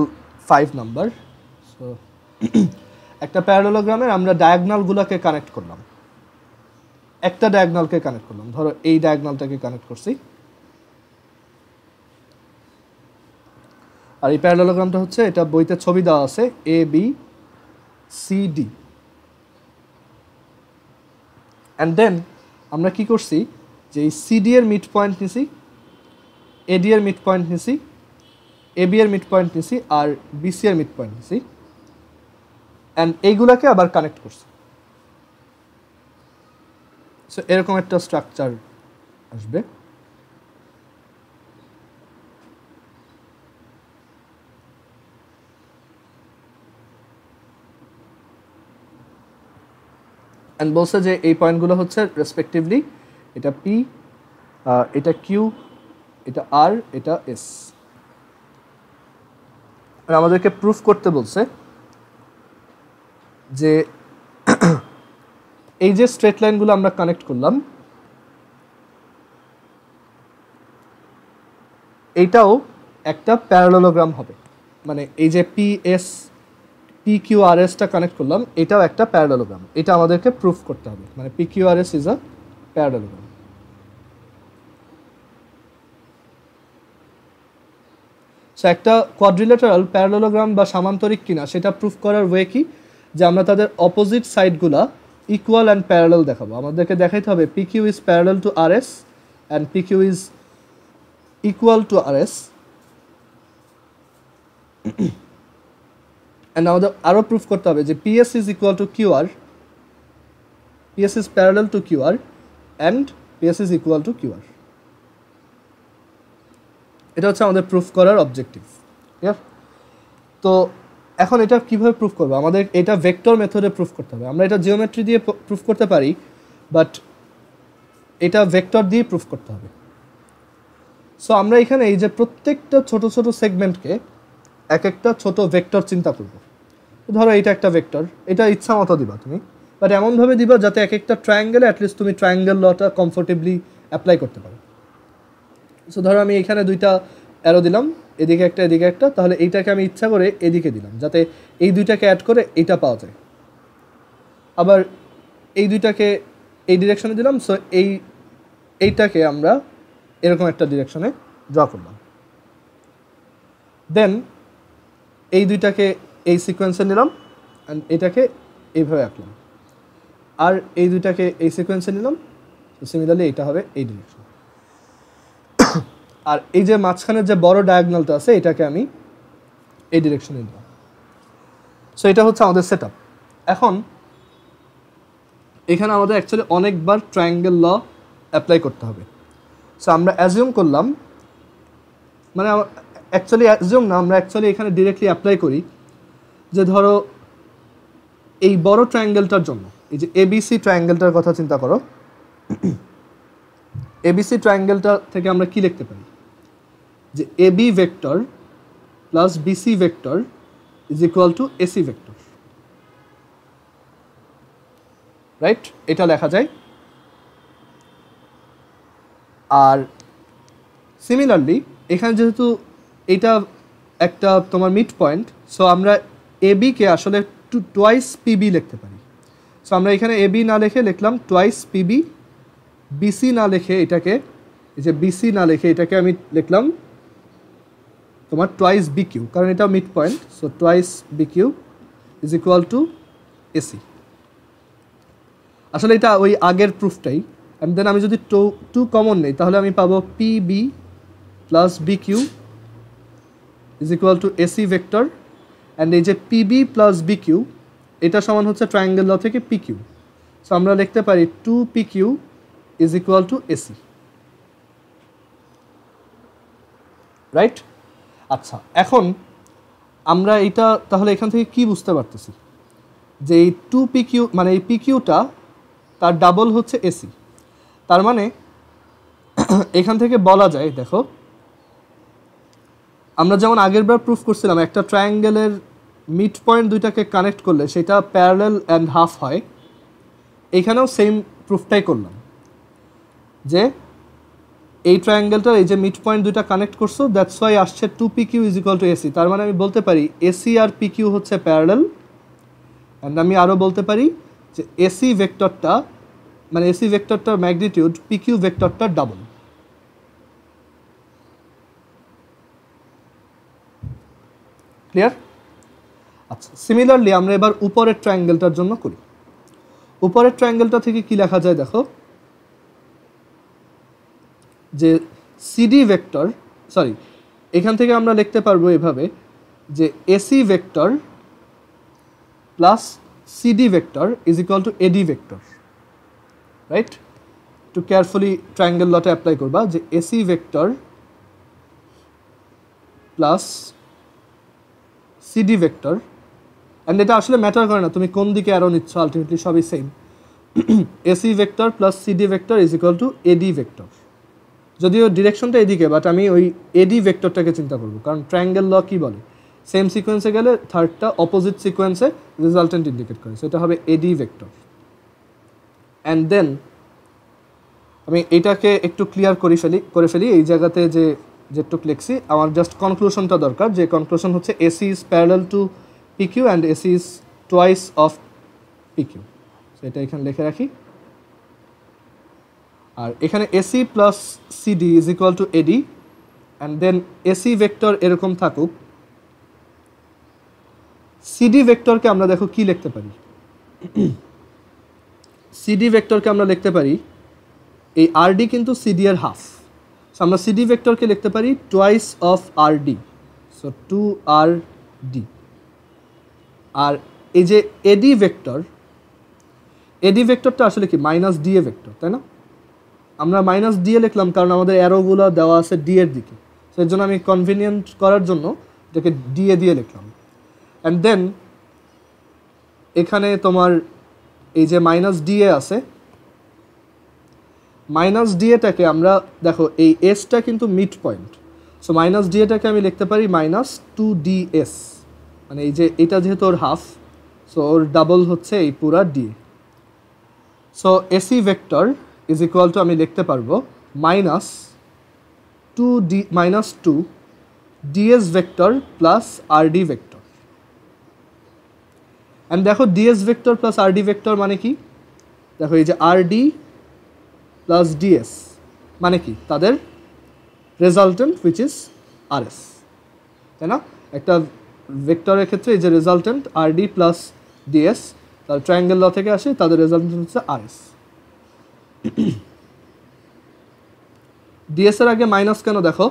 5 নাম্বার। সো একটা প্যারালেলোগ্রামের আমরা ডায়াগনালগুলোকে কানেক্ট করলাম, একটা ডায়াগনালকে কানেক্ট করলাম, ধরো এই ডায়াগনালটাকে কানেক্ট করছি। আর এই প্যারালেলোগ্রামটা হচ্ছে, এটা বইতে ছবি দেওয়া আছে ABCD। অ্যান্ড দেন আমরা কি করছি যে এই CD এর মিড পয়েন্ট নিছি, AD এর মিড পয়েন্ট নিছি, AB এর মিড পয়েন্ট নিছি, আর BC এর মিড পয়েন্ট নিছি, অ্যান্ড এইগুলাকে আবার কানেক্ট করছি। সো এরকম একটা স্ট্রাকচার আসবে। অ্যান্ড বলছে যে এই পয়েন্টগুলো হচ্ছে রেসপেক্টিভলি এটা P, এটা Q, এটা R, এটা S। আর আমাদেরকে প্রুফ করতে বলছে যে এই যে স্ট্রেট লাইনগুলো আমরা কানেক্ট করলাম, এইটাও একটা প্যারালেলোগ্রাম হবে। মানে এই যে PQRSটা কানেক্ট করলাম, এটাও একটা প্যারালেলোগ্রাম। এটা আমাদেরকে প্রুফ করতে হবে, মানে PQRS is a parallelogram. So একটা কোয়াড্রিলেটারাল প্যারালেলোগ্রাম বা সামান্তরিক কিনা সেটা প্রুফ করার ওয়ে কি, যে আমরা তাদের অপোজিট সাইডগুলা ইকুয়াল অ্যান্ড প্যারালেল দেখাবো। আমাদেরকে দেখাইতে হবে PQ is parallel two RS and PQ is equal two RS। And আমাদের আরও প্রুফ করতে হবে যে PS is equal two QR PS is parallel to QR and PS is equal to QR. এটা হচ্ছে আমাদের প্রুফ করার অবজেক্টিভ। ক্লিয়ার? তো এখন এটা কিভাবে প্রুফ করবো? আমাদের এটা ভেক্টর মেথডে প্রুফ করতে হবে। আমরা এটা জিওমেট্রি দিয়ে প্রুফ করতে পারি, বাট এটা ভেক্টর দিয়ে প্রুফ করতে হবে। সো আমরা এখানে এই যে প্রত্যেকটা ছোট ছোট সেগমেন্টকে এক একটা ছোট ভেক্টর চিন্তা করব। ধরো এটা একটা ভেক্টর, এটা ইচ্ছা মতো দিবা তুমি, বাট এমনভাবে দিবা যাতে এক একটা ট্রায়াঙ্গেলে অ্যাটলিস্ট তুমি ট্রায়াঙ্গেল লটা কমফোর্টেবলি অ্যাপ্লাই করতে পারো। সো ধরো আমি এখানে দুইটা অ্যারো দিলাম, এদিকে একটা এদিকে একটা, তাহলে এইটাকে আমি ইচ্ছা করে এদিকে দিলাম যাতে এই দুইটাকে অ্যাড করে এইটা পাওয়া যায়। আবার এই দুইটাকে এই ডিরেকশনে দিলাম, সো এইটাকে আমরা এরকম একটা ডিরেকশনে ড্র করলাম। দেন এই দুইটাকে এই সিকোয়েন্সে নিলাম অ্যান্ড এটাকে এইভাবে আঁকলাম, আর এই দুইটাকে এই সিকোয়েন্সে নিলাম, সিমিলারলি এইটা হবে এই ডিরেকশন। আর এই যে মাঝখানের যে বড় ডায়াগনালটা আছে এটাকে আমি এই ডিরেকশনে নিলাম। সো এটা হচ্ছে আমাদের সেট আপ। এখন এখানে আমাদের অ্যাকচুয়ালি অনেকবার ট্রায়াঙ্গেল ল অ্যাপ্লাই করতে হবে। সো আমরা অ্যাজিউম করলাম, মানে অ্যাকচুয়ালি অ্যাজিউম না, আমরা অ্যাকচুয়ালি এখানে ডিরেক্টলি অ্যাপ্লাই করি যে ধরো এই বড় ট্রায়াঙ্গেলটার জন্য, এই যে এবিসি ট্রায়াঙ্গেলটার কথা চিন্তা করো, এবিসি ট্রায়াঙ্গেলটা থেকে আমরা কি লিখতে পারি যে AB vector plus BC vector is equal to AC vector, right? এটা লেখা যায়। আর সিমিলারলি এখানে যেহেতু এটা একটা তোমার মিড পয়েন্ট, সো আমরা এবিকে আসলে টোয়াইস পিবি লিখতে পারি। সো আমরা এখানে এবি না লিখে লিখলাম টোয়াইস পিবি, বিসি না লিখে এটাকে, এই যে বিসি না লিখে এটাকে আমি লিখলাম তোমার টোয়াইস বিকিউ, কারণ এটা mid point. So twice bq is equal to AC. আসলে এটা ওই আগের প্রুফটাই। অ্যান্ড দেন আমি যদি টু কমন নেই তাহলে আমি পাবো PB plus bq is equal to AC vector. And এই যে পিবি প্লাস বিকিউ এটা সমান হচ্ছে ট্রায়াঙ্গেল ল থেকে পিকিউ। সো আমরা লিখতে পারি two PQ is equal to AC, right? আচ্ছা, এখন আমরা এটা তাহলে এখান থেকে কি বুঝতে পারতেছি যে এই টু পিকিউ মানে এই পিকিউটা তার ডাবল হচ্ছে এসি। তার মানে এখান থেকে বলা যায়, দেখো আমরা যেমন আগের বার প্রুফ করছিলাম একটা ট্রায়াঙ্গেলের মিড পয়েন্ট দুইটাকে কানেক্ট করলে সেটা প্যারালেল অ্যান্ড হাফ হয়, এখানেও সেম প্রুফটাই করলাম যে এই ট্রায়াঙ্গেলটার এই যে মিড পয়েন্ট দুইটা কানেক্ট করছো, দ্যাটস ওয়াই আসছে two PQ is equal to AC. তার মানে আমি বলতে পারি এসি আর পিকিউ হচ্ছে প্যারালেল। অ্যান্ড আমি আরও বলতে পারি যে এসি ভেক্টরটা মানে এসি ভেক্টরটার ম্যাগনিটিউড পিকিউ ভেক্টরটার ডাবল। ক্লিয়ার? আচ্ছা, সিমিলারলি আমরা এবার উপরের ট্রায়াঙ্গেলটার জন্য করি। উপরের ট্রায়াঙ্গেলটা থেকে কি লেখা যায় দেখো, যে সিডি ভেক্টর, সরি এখান থেকে আমরা লিখতে পারবো এভাবে যে AC vector plus CD vector is equal to eddy vector, right? একটু কেয়ারফুলি ট্রায়াঙ্গেল লটা অ্যাপ্লাই করবা যে AC vector plus CD vector. And এটা আসলে ম্যাটার করে না তুমি কোন দিকে অ্যারো নিচ্ছ, আলটিমেটলি সবই same. AC vector plus CD vector is equal to eddy vector, যদিও ডিরেকশনটা এদিকে, বাট আমি ওই এডি ভেক্টরটাকে চিন্তা করবো, কারণ ট্রায়াঙ্গেল ল কী বলে, সেম সিকোয়েন্সে গেলে থার্ডটা অপোজিট সিকোয়েন্সে রেজাল্টেন্ট ইন্ডিকেট করে। সো এটা হবে এডি ভেক্টর। অ্যান্ড দেন আমি এটাকে একটু ক্লিয়ার করে ফেলি এই জায়গাতে যে যেটুক লিখছি, আমার জাস্ট কনক্লুশনটা দরকার, যে কনক্লুশন হচ্ছে AC is parallel to PQ and AC is twice of PQ. So এটা এখানে লিখে রাখি। আর এখানে AC plus CD is equal to AD. And then AC vector এরকম থাকুক, সিডি ভেক্টরকে আমরা দেখো কি লিখতে পারি, সিডি ভেক্টরকে আমরা লিখতে পারি এই আরডি কিন্তু সিডি এর হাফ। সো আমরা সিডি ভেক্টরকে লিখতে পারি twice of RD, so two R D. আর এই যে এডি ভেক্টর, এডি ভেক্টরটা আসলে কি মাইনাস ডিএ ভেক্টর, তাই না? আমরা মাইনাস ডিএ লিখলাম কারণ আমাদের অ্যারোগুলো দেওয়া আছে ডি এর দিকে, সেই জন্য আমি কনভিনিয়েন্ট করার জন্য এটাকে ডিএ দিয়ে লিখলাম। অ্যান্ড দেন এখানে তোমার এই যে মাইনাস ডিএ আছে, মাইনাস ডিএটাকে আমরা দেখো এই এসটা কিন্তু মিড পয়েন্ট, সো মাইনাস ডিএটাকে আমি লিখতে পারি মাইনাস 2ds, মানে এই যে এটা যেহেতু ওর হাফ, সো ওর ডাবল হচ্ছে এই পুরা D. So AC vector is equal two আমি লিখতে পারবো minus 2 ds vector plus RD vector. And দেখো ds vector plus RD vector মানে কি, দেখো এই যে আরডি প্লাস ds মানে কি, তাদের রেজাল্টেন্ট হুইচ ইজ আরএস, তাই না? একটা ভেক্টরের ক্ষেত্রে এই যে রেজাল্টেন্ট আরডি প্লাস ডিএস, তার ট্রায়াঙ্গেল ল থেকে আসে, তাদের রেজাল্টেন্ট হচ্ছে আরএস। ডিএস এর আগে মাইনাস কেন, দেখো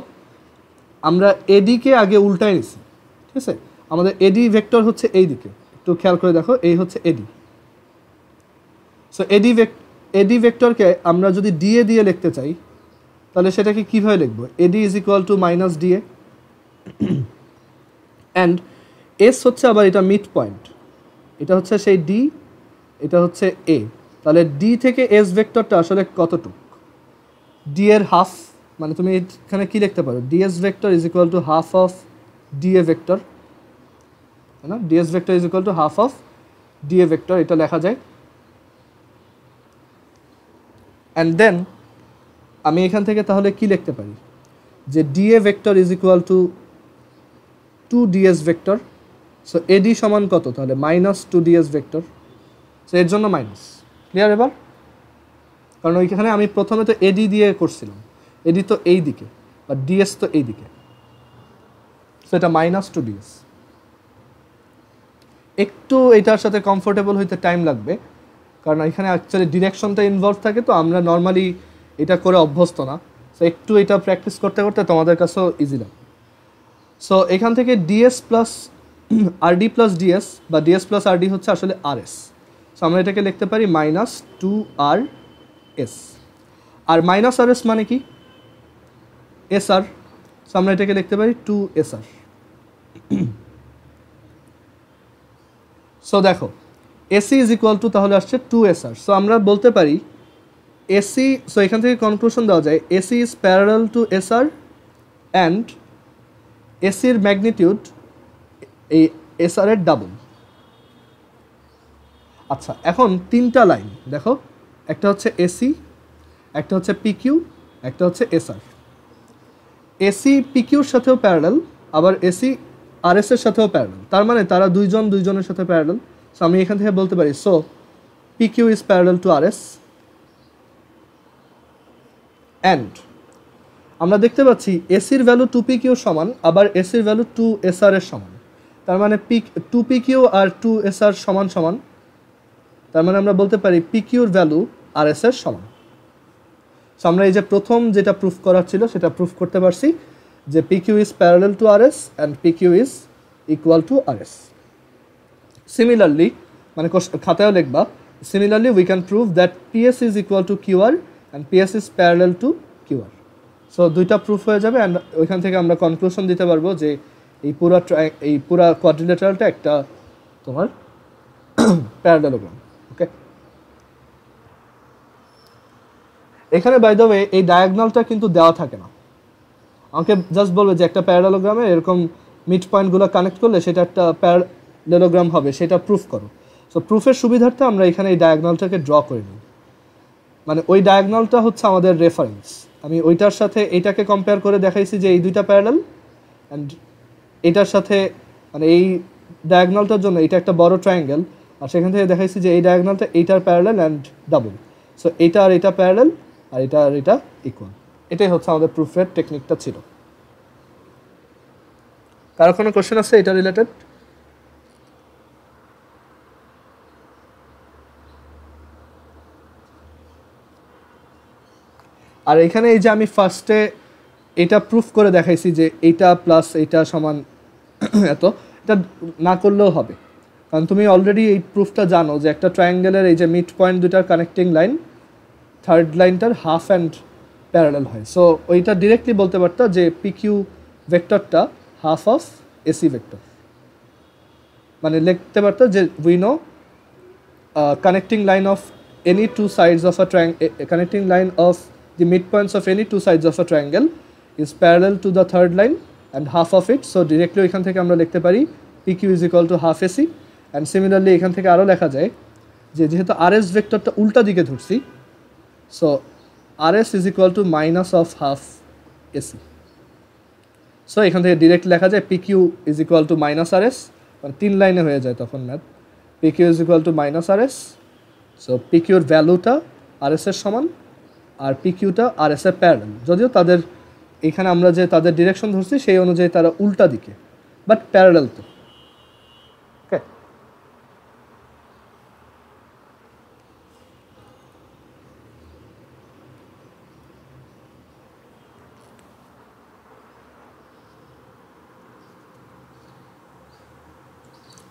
আমরা এডিকে আগে উল্টায় নিছি, ঠিক আছে? আমাদের এডি ভেক্টর হচ্ছে এই দিকে, একটু খেয়াল করে দেখো, এই হচ্ছে এডি। সো এডি ভেক্টরকে আমরা যদি ডিএ দিয়ে লিখতে চাই তাহলে সেটাকে কীভাবে লিখবো? এডি is equal two minus DA, and S হচ্ছে আবার এটা মিড পয়েন্ট, এটা হচ্ছে সেই ডি, এটা হচ্ছে এ, তাহলে ডি থেকে এস ভেক্টরটা আসলে কতটুক? ডি এর হাফ, মানে তুমি এখানে কি লিখতে পারো, DS vector is equal to half of DA vector, তাই না? DS vector is equal to half of DA vector, এটা লেখা যায়। অ্যান্ড দেন আমি এখান থেকে তাহলে কি লিখতে পারি, যে DA vector is equal to 2ds vector. So AD সমান কত তাহলে? Minus 2ds vector. সো এর জন্য মাইনাস, ক্লিয়ার এবার? কারণ ওইখানে আমি প্রথমে তো এডি দিয়ে করছিলাম, এডি তো এই দিকে আর ডিএস তো এই দিকে, সো এটা মাইনাস 2ds। একটু এটার সাথে কমফোর্টেবল হইতে টাইম লাগবে, কারণ এখানে অ্যাকচুয়ালি ডিরেকশনটা ইনভলভ থাকে, তো আমরা নর্মালি এটা করে অভ্যস্ত না, সো একটু এটা প্র্যাকটিস করতে করতে তোমাদের কাছেও ইজি লাগে। সো এখান থেকে DS plus RD plus DS বা ডিএস প্লাস আরডি হচ্ছে আসলে আরএস, সো আমরা এটাকে লিখতে পারি মাইনাস 2RS। আর মাইনাস আরএস মানে কি? এসআর, সো আমরা এটাকে লিখতে পারি 2SR। সো দেখো এসি ইজ ইকুয়াল টু তাহলে আসছে 2SR, সো আমরা বলতে পারি এসি, সো এখান থেকে কনক্লুশন দেওয়া যায় AC is parallel two SR and এসির ম্যাগনিটিউড এই এসআর এর ডাবল। আচ্ছা, এখন তিনটা লাইন দেখো, একটা হচ্ছে এসি, একটা হচ্ছে পিকিউ, একটা হচ্ছে এসআর। এসি পিকিউর সাথেও প্যারালাল, আবার এসি আরএস এর সাথেও প্যারালাল, তার মানে তারা দুইজনের সাথে প্যারালাল। সো আমি এখান থেকে বলতে পারি so PQ is parallel two RS. And আমরা দেখতে পাচ্ছি এসির ভ্যালু 2PQ সমান, আবার এসির ভ্যালু 2SR এর সমান, তার মানে 2PQ আর 2SR সমান সমান, তার মানে আমরা বলতে পারি পিকিউর ভ্যালু আরএস এর সমান। সো আমরা এই যে প্রথম যেটা প্রুফ করার ছিল সেটা প্রুফ করতে পারছি যে PQ is parallel two RS and PQ is equal two RS. Similarly, মানে খাতায়ও লিখবা, similarly we can prove that PS is equal two QR and PS is parallel two QR. So দুইটা proof হয়ে যাবে, and ওইখান থেকে আমরা conclusion দিতে পারবো যে এই পুরা কোয়াড্রিলেটারালটা একটা তোমার প্যারালেলোগ্রাম। ওকে, এখানে বাই দ্য ওয়ে এই ডায়াগনালটা কিন্তু দেওয়া থাকে না, আমাকে জাস্ট বলবে যে একটা প্যারালেলোগ্রামে এরকম মিড পয়েন্টগুলো কানেক্ট করলে সেটা একটা প্যারালেলোগ্রাম হবে, সেটা প্রুফ করো। সো প্রুফের সুবিধার্থে আমরা এখানে এই ডায়াগনালটাকে ড্র করে নিই, মানে ওই ডায়াগনালটা হচ্ছে আমাদের রেফারেন্স। আমি ওইটার সাথে এইটাকে কম্পেয়ার করে দেখাইছি যে এই দুইটা প্যারালাল, অ্যান্ড এটার সাথে মানে এই ডায়াগনালটার জন্য এটা একটা বড় ট্রায়াঙ্গেল, আর সেখান থেকে দেখাইছি যে এই ডায়াগনালটা এইটার প্যারালাল অ্যান্ড ডাবল। সো এইটা আর এটা প্যারালাল, আর এটা আর এটা ইকুয়াল। এটাই হচ্ছে আমাদের প্রুফের টেকনিকটা ছিল। কারো কোনো কোশ্চেন আছে এটা রিলেটেড? আর এখানে এই যে আমি ফার্স্টে এটা প্রুফ করে দেখাইছি যে এইটা প্লাস এইটা সমান এত, এটা না করলেও হবে, কারণ তুমি অলরেডি এই প্রুফটা জানো যে একটা ট্রায়াঙ্গেলের এই যে মিড পয়েন্ট দুটার কানেক্টিং লাইন থার্ড লাইনটার হাফ অ্যান্ড প্যারালাল হয়। সো ওইটা ডিরেক্টলি বলতে পারতো যে পিকিউ ভেক্টরটা হাফ অফ এসি ভেক্টর, মানে লিখতে পারতো যে we know connecting line of any two sides of a connecting line of the midpoints of any two sides of a triangle is parallel to the third line and half of it. So directly এখান থেকে আমরা লিখতে পারি PQ is equal to half AC, and similarly এখান থেকে আরও লেখা যায় যে যেহেতু RS ভেক্টরটা উল্টা দিকে ধরছি, so RS is equal to minus of half AC. So এখান থেকে ডিরেক্ট লেখা যায় PQ is equal to minus RS, মানে 3 লাইনে হয়ে যায় তখন math. PQ is equal to minus RS, so PQ এর ভ্যালুটা RS এর সমান আর পিকিউটা আর এস এর প্যারালাল, যদিও তাদের এখানে আমরা যে তাদের ডিরেকশন ধরছি সেই অনুযায়ী তারা উল্টা দিকে, বাট প্যারালাল তো। ওকে,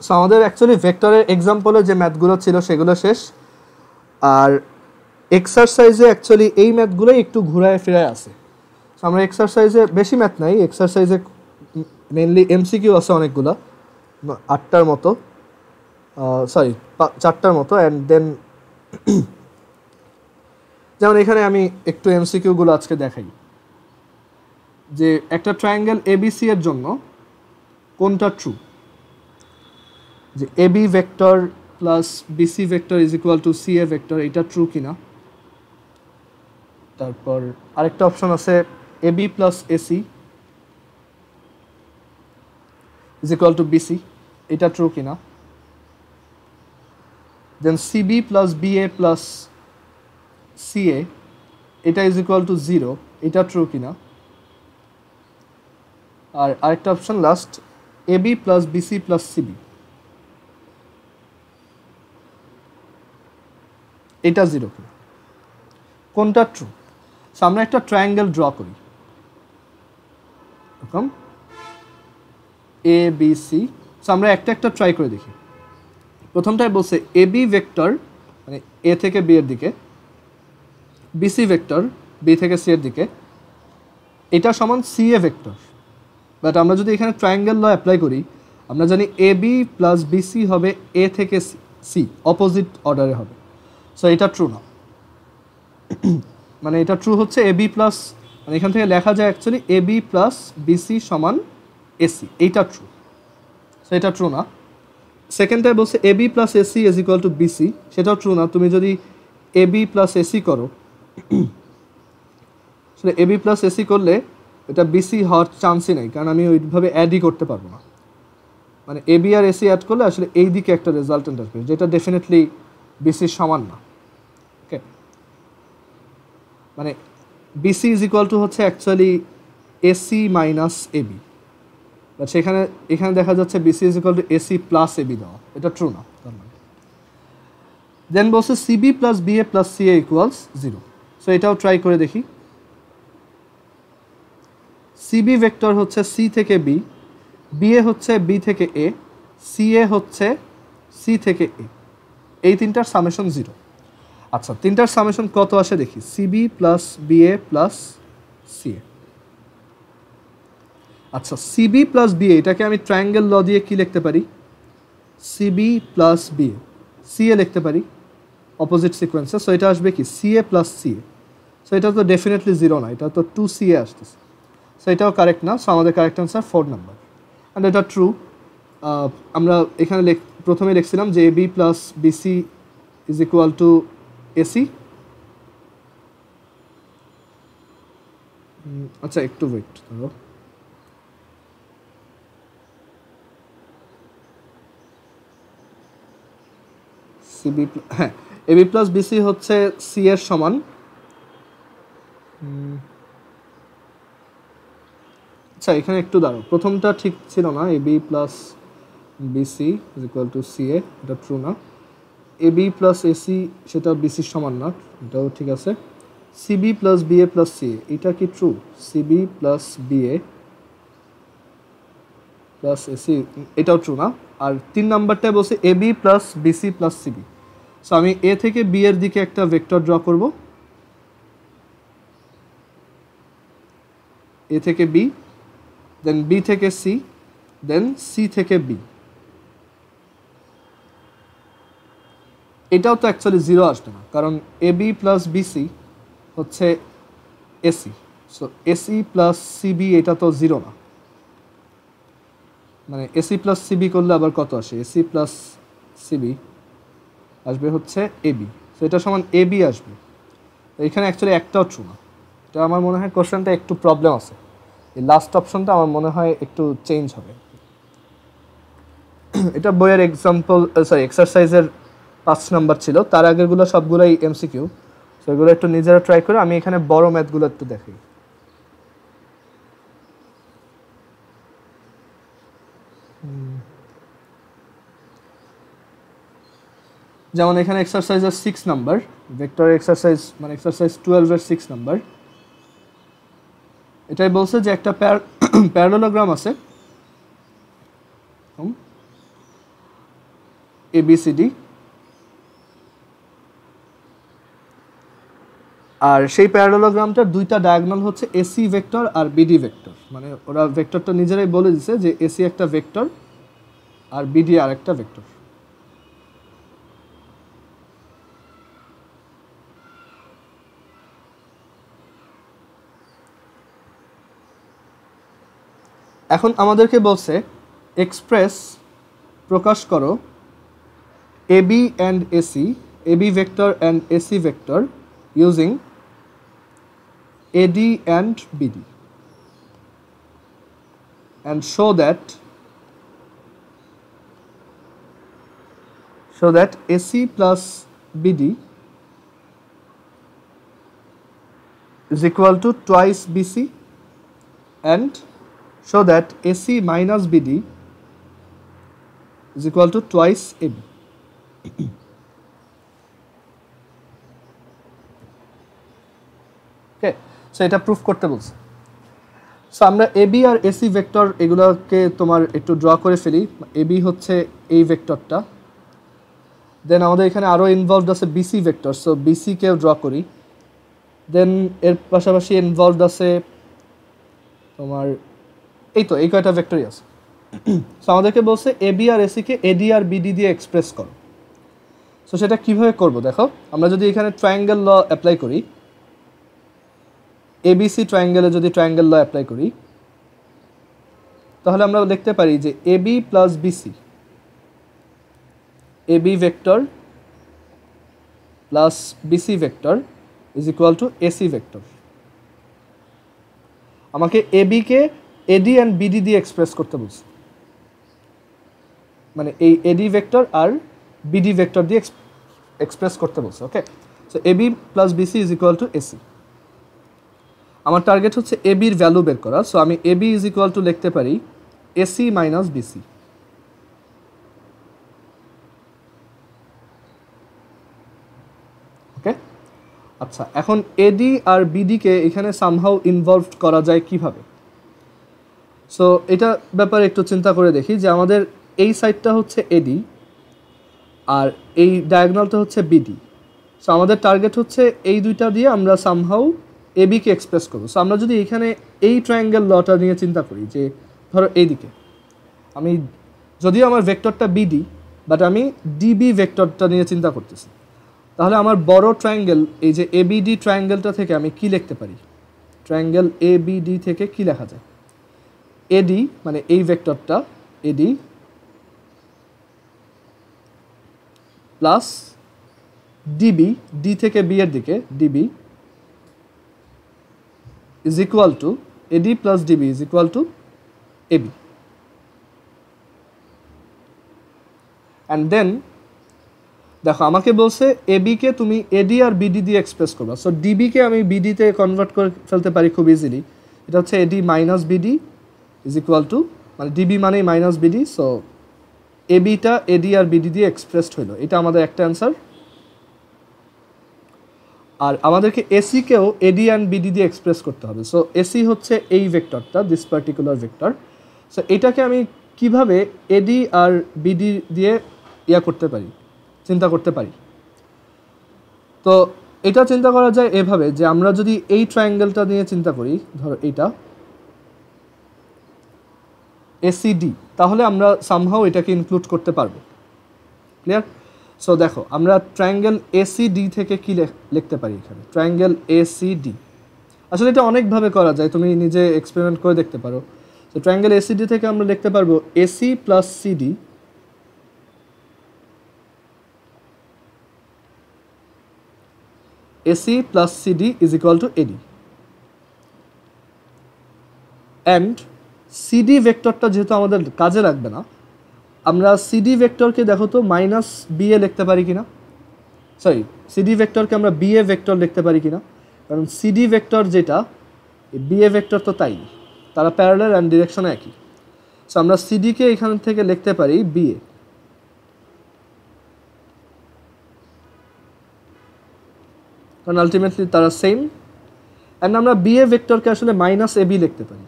সো আমাদের অ্যাকচুয়ালি ভেক্টরের এক্সাম্পলে যে ম্যাথগুলো ছিল সেগুলো শেষ, আর এক্সারসাইজে অ্যাকচুয়ালি এই ম্যাথগুলোই একটু ঘুরায় ফিরায় আছে। সো আমরা এক্সারসাইজে বেশি ম্যাথ নাই, এক্সারসাইজে মেনলি এমসিকিউ আছে অনেকগুলো, 8টার মতো, সরি 4টার মতো, অ্যান্ড দেন যেমন এখানে আমি একটু এমসিকিউগুলো আজকে দেখাই যে একটা ট্রায়াঙ্গেল এবিসি এর জন্য কোনটা ট্রু, যে AB vector plus BC vector is equal to C A vector, এটা ট্রু কিনা। তারপর আরেকটা অপশন আছে AB plus AC is equal to BC, এটা ট্রু কিনা। Then CB plus BA plus CA, এটা ইজ ইকুয়াল টু 0, এটা ট্রু কিনা। আর আরেকটা option last AB plus BC plus CB, এটা 0 কিনা, কোনটা ট্রু। সো আমরা একটা ট্রায়াঙ্গেল ড্র করি এরকম এ বি সি। সো আমরা একটা একটা ট্রাই করে দেখি। প্রথমটায় বলছে এ বি ভেক্টর মানে এ থেকে বি এর দিকে, বিসি ভেক্টর বি থেকে সি এর দিকে, এটা সমান সি এ ভেক্টর। বাট আমরা যদি এখানে ট্রায়াঙ্গেল ল অ্যাপ্লাই করি, আমরা জানি এ বি প্লাস বিসি হবে এ থেকে সি, অপোজিট অর্ডারে হবে। সো এটা ট্রু না, মানে এটা ট্রু হচ্ছে এ বি প্লাস, মানে এখান থেকে লেখা যায় actually A B plus BC সমান এসি, এইটা ট্রু। সো এটা ট্রু না। সেকেন্ডটায় বলছে A B plus AC is equal to BC, সেটাও ট্রু না। তুমি যদি এ বি প্লাস এসি করো, সেটা এ বি প্লাস এসি করলে এটা বিসি হওয়ার চান্সই নেই, কারণ আমি ওইভাবে অ্যাডই করতে পারবো না। মানে A B R AC add করলে আসলে এই দিকে একটা রেজাল্টেন্ট আসবে, যেটা ডেফিনেটলি বিসির সমান না। ওকে, মানে বিসি ইজ ইকুয়াল টু হচ্ছে actually AC minus AB, but এখানে দেখা যাচ্ছে BC is equal to AC plus AB দেওয়া, এটা ট্রু না। দেন বলছে CB plus BA plus CA equals 0। So এটাও ট্রাই করে দেখি। সিবি ভেক্টর হচ্ছে সি থেকে বি, বিএ হচ্ছে বি থেকে এ, সিএ হচ্ছে সি থেকে এ, এই তিনটার সামেশন 0। আচ্ছা, তিনটার সামেশন কত আসে দেখি। CB plus BA plus CA. আচ্ছা, সিবি প্লাস বিএ এটাকে আমি ট্রায়াঙ্গেল ল দিয়ে কি লিখতে পারি, সিবি প্লাস বিএ, সিএ লিখতে পারি অপোজিট সিকোয়েন্সে। সো এটা আসবে কি সিএ প্লাস সিএ। সো এটা তো ডেফিনেটলি 0 না, এটা তো 2CA আসতেছে। সো এটাও কারেক্ট না। সো আমাদের কারেক্ট অ্যান্সার 4 নাম্বার, অ্যান্ড এটা ট্রু। আমরা এখানে প্রথমে লিখছিলাম যে A B plus BC is equal to AC. আচ্ছা, একটু ওয়েট ধরো। সিবি, হ্যাঁ, এ বি প্লাস বিসি হচ্ছে সি এর সমান। আচ্ছা, এখানে একটু দাঁড়াও, প্রথমটা ঠিক ছিল না, A B plus BC is equal to CA, এটা ট্রু না। এ বি প্লাস এসি সেটা বিসির সমান না, এটাও ঠিক আছে। CB plus BA plus CA, এটা কি true? CB plus BA plus AC, এটাও ট্রু না। আর 3 নাম্বারটায় বলছে AB plus BC plus CB. So আমি এ থেকে বি এর দিকে একটা ভেক্টর ড্র করব, এ থেকে বি, দেন বি থেকে সি, দেন সি থেকে বি। এটাও তো অ্যাকচুয়ালি 0 আসবে না, কারণ এবি প্লাস বিসি হচ্ছে AC. So AC plus CB এটা তো 0 না, মানে এসি প্লাস সিবি করলে আবার কত আসে, এসি প্লাস সিবি আসবে হচ্ছে এবি। সো এটা সমান এবি আসবে। এখানে অ্যাকচুয়ালি একটাও ট্রু না। এটা আমার মনে হয় কোশ্চেনটা একটু প্রবলেম আছে, এই লাস্ট অপশনটা আমার মনে হয় একটু চেঞ্জ হবে। এটা বইয়ের এক্সাম্পল এক্সারসাইজের 5 নাম্বার ছিল, তার আগেরগুলো সবগুলোই এমসিকিউ। সো এগুলো একটু নিজেরা ট্রাই করে, আমি এখানে বড় ম্যাথগুলো একটু দেখি। যেমন এখানে এক্সারসাইজের 6 নাম্বার, ভেক্টর এক্সারসাইজ মানে এক্সারসাইজ 12-এর 6 নাম্বার। এটাই বলছে যে একটা প্যারালোগ্রাম আছে এবিসিডি, আর সেই প্যারালোগ্রামটার দুইটা ডায়াগোনাল হচ্ছে এসি ভেক্টর আর বিডি ভেক্টর। মানে ওরা ভেক্টরটা নিজেরাই বলে দিছে যে এসি একটা ভেক্টর আর বিডি আর একটা ভেক্টর। এখন আমাদেরকে বলছে এক্সপ্রেস প্রকাশ করো AB and AC, AB vector and AC vector using AD and BD, and show that AC plus BD is equal to twice BC, and show that AC minus BD is equal to twice AB. Okay, so এটা proof করতে বলছে। So আমরা AB আর AC vector এগুলোকে তোমার একটু draw করে ফেলি। AB হচ্ছে এই ভেক্টরটা, দেন আমাদের এখানে আরও ইনভলভড আছে বিসি ভেক্টর, সো বিসিকেও ড্র করি। দেন এর পাশাপাশি ইনভলভড আছে তোমার এই কয়টা ভেক্টরই আছে। সো আমাদেরকে বলছে এবি আর এসিকে এডি আর বিডি দিয়ে এক্সপ্রেস করো। সো সেটা কীভাবে করবো দেখো, আমরা যদি এখানে ট্রায়াঙ্গেল ল অ্যাপ্লাই করি, এবিসি ট্রায়াঙ্গেলে যদি ট্রায়াঙ্গেল ল অ্যাপ্লাই করি, তাহলে আমরা দেখতে পারি যে AB plus BC, AB vector plus BC vector is equal to AC vector. আমাকে এবিকে এডি অ্যান্ড বিডি দিয়ে এক্সপ্রেস করতে বলছে, মানে এই এডি ভেক্টর আর বিডি ভেক্টর দিয়ে এক্সপ্রেস করতে বলছে। Okay, so AB plus BC is equal to AC. আমার টার্গেট হচ্ছে এবির ভ্যালু বের করা। সো আমি এবি ইজ ইকুয়াল টু লিখতে পারি এসি মাইনাস বিসি। ওকে, আচ্ছা, এখন এডি আর বিডিকে এখানে সামহাউ ইনভলভ করা যায় কিভাবে? সো এটা ব্যাপারে একটু চিন্তা করে দেখি যে আমাদের এই সাইডটা হচ্ছে এডি আর এই ডায়াগোনালটা হচ্ছে বিডি। সো আমাদের টার্গেট হচ্ছে এই দুইটা দিয়ে আমরা সামহাউ এবিকে এক্সপ্রেস করবো। সো আমরা যদি এখানে এই ট্রায়াঙ্গেল লটা নিয়ে চিন্তা করি, যে ধরো এইদিকে আমি যদিও আমার ভেক্টরটা বিডি, বাট আমি ডিবি ভেক্টরটা নিয়ে চিন্তা করতেছি, তাহলে আমার বড় ট্রায়াঙ্গেল এই যে এবিডি ট্রায়াঙ্গেলটা থেকে আমি কি লিখতে পারি? ট্রায়াঙ্গেল এবিডি থেকে কি লেখা যায়? এডি মানে এই ভেক্টরটা এডি প্লাস ডিবি, ডি থেকে বি এর দিকে DB is equal to AD plus DB is equal to AB, and then দেখো আমাকে বলছে AB কে তুমি AD আর BD দিয়ে এক্সপ্রেস করবা। সো DB কে আমি BD তে কনভার্ট করে ফেলতে পারি খুব ইজিলি। এটা হচ্ছে AD minus BD is equal to, মানে DB মানেই মাইনাস BD, সো AB টা AD আর BD দিয়ে এক্সপ্রেসড হলো। এটা আমাদের একটা অ্যান্সার। আর আমাদেরকে এসিকেও এডি অ্যান্ড বিডি দিয়ে এক্সপ্রেস করতে হবে। সো এসি হচ্ছে এই ভেক্টরটা, দিস পার্টিকুলার ভেক্টর। সো এটাকে আমি কিভাবে এডি আর বিডি দিয়ে করতে পারি, চিন্তা করতে পারি। তো এটা চিন্তা করা যায় এভাবে যে আমরা যদি এই ট্রায়াঙ্গেলটা নিয়ে চিন্তা করি, ধরো এইটা এসিডি, তাহলে আমরা সামহাও এটাকে ইনক্লুড করতে পারবো। ক্লিয়ার? সো দেখো আমরা ট্রায়াঙ্গেল এসিডি থেকে কি লিখতে পারি এখানে, ট্রায়াঙ্গেল এসিডি। আসলে এটা অনেকভাবে করা যায়, তুমি নিজে এক্সপেরিমেন্ট করে দেখতে পারো। তো ট্রায়াঙ্গেল এসিডি থেকে আমরা লিখতে পারবো AC plus CD AC plus CD is equal to AD. And CD ভেক্টরটা যেহেতু আমাদের কাজে লাগবে না, আমরা CD ভেক্টরকে দেখো তো মাইনাস BA লিখতে পারি কিনা, সরি CD ভেক্টরকে আমরা BA ভেক্টর লিখতে পারি কিনা, কারণ CD ভেক্টর যেটা BA ভেক্টর তো তাই, তারা প্যারালাল অ্যান্ড ডিরেকশনে একই। সো আমরা CD কে এখান থেকে লিখতে পারি BA, কারণ আলটিমেটলি তারা সেম। অ্যান্ড আমরা BA ভেক্টরকে আসলে মাইনাস AB লিখতে পারি।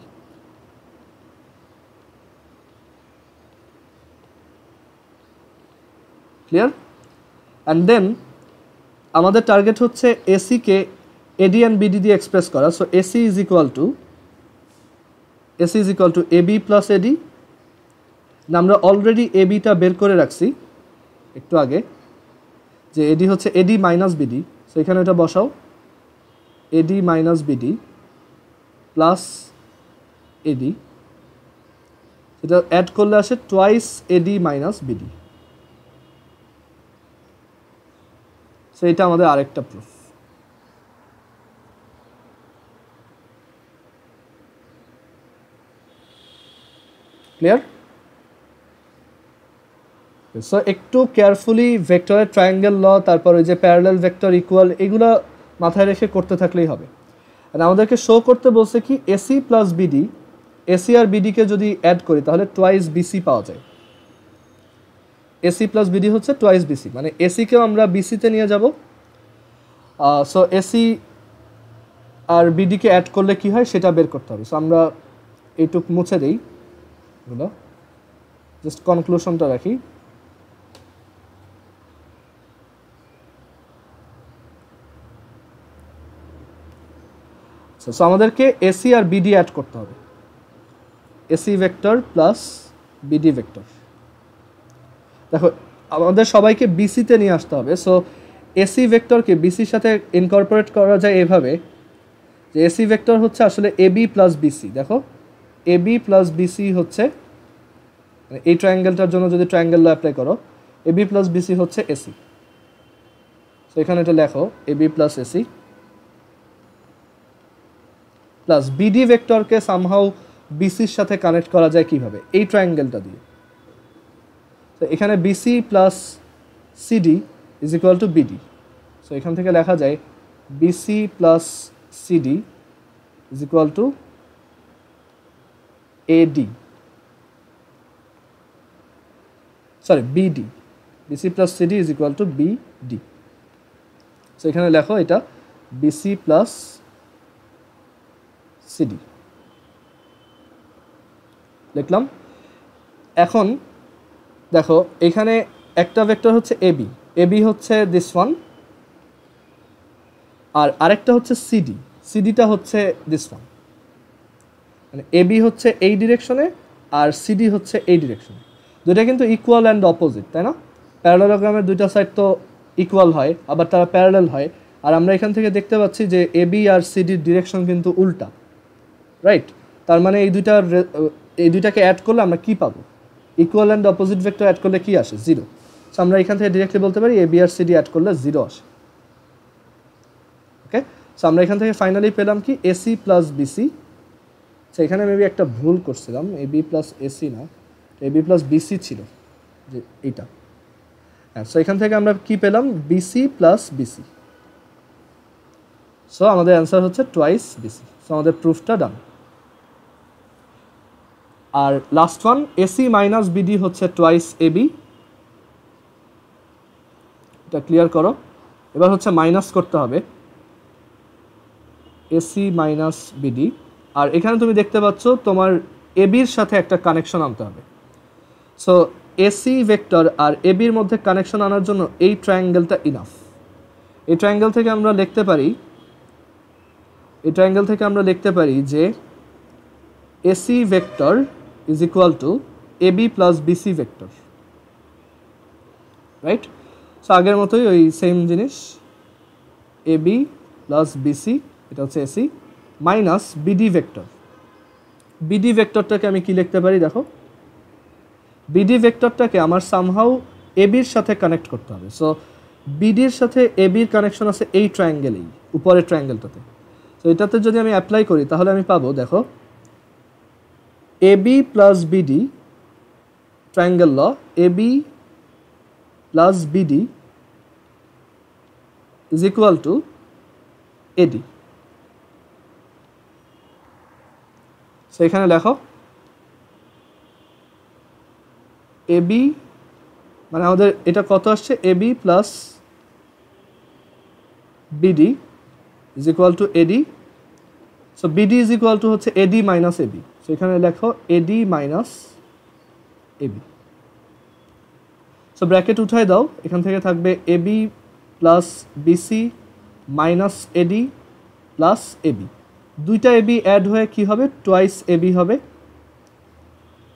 ক্লিয়ার? অ্যান্ড দেন আমাদের টার্গেট হচ্ছে এসি কে এডি অ্যান্ড বিডি দিয়ে এক্সপ্রেস করা। So AC is equal to AB plus AD. আমরা অলরেডি এবিটা বের করে রাখছি একটু আগে, যে এডি হচ্ছে এডি মাইনাস বিডি। সো এখানে এটা বসাও, এডি মাইনাস বিডি প্লাস এডি, এটা অ্যাড করলে আসে টোয়াইস এডি মাইনাস বিডি। সো এটা আমাদের আরেকটা প্রুফ। ক্লিয়ার? সো একটু কেয়ারফুলি ভেক্টরের ট্রায়াঙ্গেল ল, তারপর ওই যে প্যারালাল ভেক্টর ইকুয়াল, এগুলো মাথায় রেখে করতে থাকলেই হবে। আর আমাদেরকে শো করতে বলছে কি এসি প্লাস বিডি, এসি আর বিডিকে যদি অ্যাড করি তাহলে টোয়াইস বিসি পাওয়া যায়। এসি প্লাস বিডি হচ্ছে টোয়াইস বিসি, মানে এসিকেও আমরা বিসিতে নিয়ে যাব। সো এসি আর বিডিকে অ্যাড করলে কি হয় সেটা বের করতে হবে। সো আমরা এইটুক মুছে দিই, এগুলো জাস্ট কনক্লুশনটা রাখি। সো আমাদেরকে এসি আর বিডি অ্যাড করতে হবে, AC vector plus BD vector. দেখো আমাদের সবাইকে বিসিতে নিয়ে আসতে হবে। সো এসি ভেক্টরকে বিসির সাথে ইনকর্পোরেট করা যায় এভাবে যে এসি ভেক্টর হচ্ছে আসলে এবি প্লাস বিসি। দেখো এবি প্লাস বিসি হচ্ছে, এই ট্রায়াঙ্গেলটার জন্য যদি ট্রায়াঙ্গেল ল অ্যাপ্লাই করো, এবি প্লাস বিসি হচ্ছে এসি। সো এখানে এটা লেখো AB plus AC plus BD ভেক্টরকে সামহাউ বিসির সাথে কানেক্ট করা যায় কিভাবে, এই ট্রায়াঙ্গেলটা দিয়ে। তো এখানে BC plus CD is equal to BD. So এখান থেকে লেখা যায় BC plus CD is equal to AD, sorry BD, BC plus CD is equal to BD. So এখানে লেখো এটা বিসি প্লাস সিডি লিখলাম। এখন দেখো এখানে একটা ভেক্টর হচ্ছে এবি, এবি হচ্ছে দিস ওয়ান, আর আরেকটা হচ্ছে সিডি, সিডিটা হচ্ছে দিস ওয়ান। মানে এবি হচ্ছে এই ডিরেকশনে আর সিডি হচ্ছে এই ডিরেকশনে। দুইটা কিন্তু ইকুয়াল অ্যান্ড অপোজিট, তাই না? প্যারালেলোগ্রামের দুইটা সাইড তো ইকুয়াল হয়, আবার তারা প্যারালেল হয়। আর আমরা এখান থেকে দেখতে পাচ্ছি যে এবি আর সিডির ডিরেকশন কিন্তু উল্টা, রাইট? তার মানে এই দুইটাকে অ্যাড করলে আমরা কি পাবো? Equal and opposite vector add করলে কি আসে? জিরো। সো আমরা এখান থেকে ডিরেক্টলি বলতে পারি এবি আর সিডি অ্যাড করলে জিরো আসে। ওকে, সো আমরা এখান থেকে ফাইনালি পেলাম কি এসি প্লাস বিসি। সো এখানে মেবি একটা ভুল করছিলাম, এবি প্লাস এসি না, এবি প্লাস বিসি ছিল যে এইটা। হ্যাঁ, সো এখান থেকে আমরা কি পেলাম? BC plus BC. সো আমাদের অ্যান্সার হচ্ছে টোয়াইস বিসি। সো আমাদের প্রুফটা ডান। আর last one AC minus BD হচ্ছে টোয়াইস এবি, এটা ক্লিয়ার করো। এবার হচ্ছে মাইনাস করতে হবে এসি মাইনাস বিডি, আর এখানে তুমি দেখতে পাচ্ছ তোমার এবির সাথে একটা কানেকশন আনতে হবে। সো এসি ভেক্টর আর এবির মধ্যে কানেকশন আনার জন্য এই ট্রায়াঙ্গেলটা ইনাফ। এই ট্রায়াঙ্গেল থেকে আমরা লিখতে পারি যে AC vector is equal to AB plus BC vector, right? So আগের মতোই ওই সেম জিনিস, এবি প্লাস বিসি, এটা হচ্ছে AC, minus BD vector. BD ভেক্টরটাকে আমি কি লিখতে পারি দেখো, বিডি ভেক্টরটাকে আমার সামহাউ এবির সাথে কানেক্ট করতে হবে। সো বিডির সাথে এবির কানেকশন আছে এই ট্রায়াঙ্গেলেই, উপরের ট্রায়াঙ্গেলটাতে। তো এটাতে যদি আমি অ্যাপ্লাই করি তাহলে আমি পাবো, দেখো, AB plus BD, triangle law, AB plus BD is equal to AD. So এখানে লেখো এবি, মানে আমাদের এটা কত আসছে, AB plus BD is equal to AD. So BD is equal to হচ্ছে এডি মাইনাস এবি। সো এখানে লেখো AD minus AB. So bracket উঠাই দাও, এখান থেকে থাকবে AB plus BC minus AD plus AB. দুইটা এবি অ্যাড হয়ে কি হবে, টোয়াইস এবি হবে।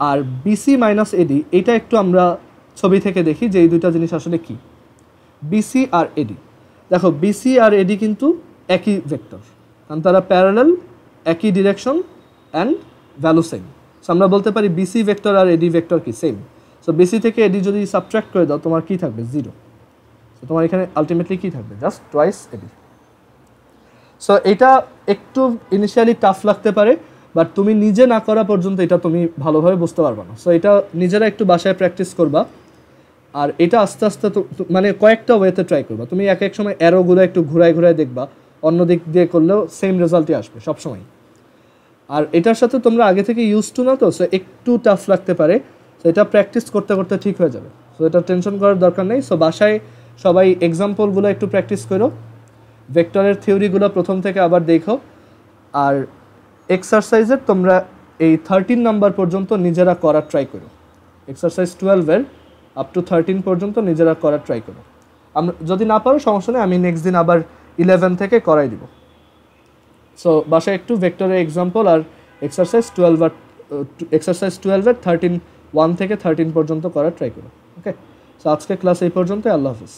আর বিসি মাইনাস এডি, এটা একটু আমরা ছবি থেকে দেখি যে এই দুইটা জিনিস আসলে কি। বিসি আর এডি, দেখো বিসি আর এডি কিন্তু একই ভেক্টর, কারণ তারা প্যারালাল, একই direction and value same. So আমরা বলতে পারি বিসি ভেক্টর আর এডি ভেক্টর কি, সেম। সো বিসি থেকে এডি যদি সাবট্রাক্ট করে দাও তোমার কি থাকবে, 0। সো তোমার এখানে আলটিমেটলি কি থাকবে, জাস্ট টোয়াইস এডি। সো এটা একটু ইনিশিয়ালি টাফ লাগতে পারে, বাট তুমি নিজে না করা পর্যন্ত এটা তুমি ভালোভাবে বুঝতে পারবে না। সো এটা নিজেরা একটু বাসায় প্র্যাকটিস করবা, আর এটা আস্তে আস্তে মানে কয়েকটা ওয়েতে ট্রাই করবা। তুমি এক এক সময় অ্যারোগুলো একটু ঘুরায় দেখবা, অন্য দিক দিয়ে করলেও সেম রেজাল্টই আসবে সবসময়। আর এটার সাথে তোমরা আগে থেকে ইউজ টু না, তো সো একটু টাফ লাগতে পারে। সো এটা প্র্যাকটিস করতে করতে ঠিক হয়ে যাবে। সো এটা টেনশন করার দরকার নেই। সো বাসায় সবাই এক্সাম্পলগুলো একটু প্র্যাকটিস করো, ভেক্টরের থিওরিগুলো প্রথম থেকে আবার দেখো, আর এক্সারসাইজের তোমরা এই 13 নাম্বার পর্যন্ত নিজেরা করার ট্রাই করো। এক্সারসাইজ 12-এর আপ টু 13 পর্যন্ত নিজেরা করার ট্রাই করো। আমরা যদি না পারো সমস্যা নেই, আমি নেক্সট দিন আবার 11 থেকে করাই দিব। সো বাসায় একটু ভেক্টরের এক্সাম্পল আর এক্সারসাইজ 12-এর 1 থেকে 13 পর্যন্ত করার ট্রাই করো। ওকে, সো আজকে ক্লাস এই পর্যন্ত। আল্লাহ হাফিজ।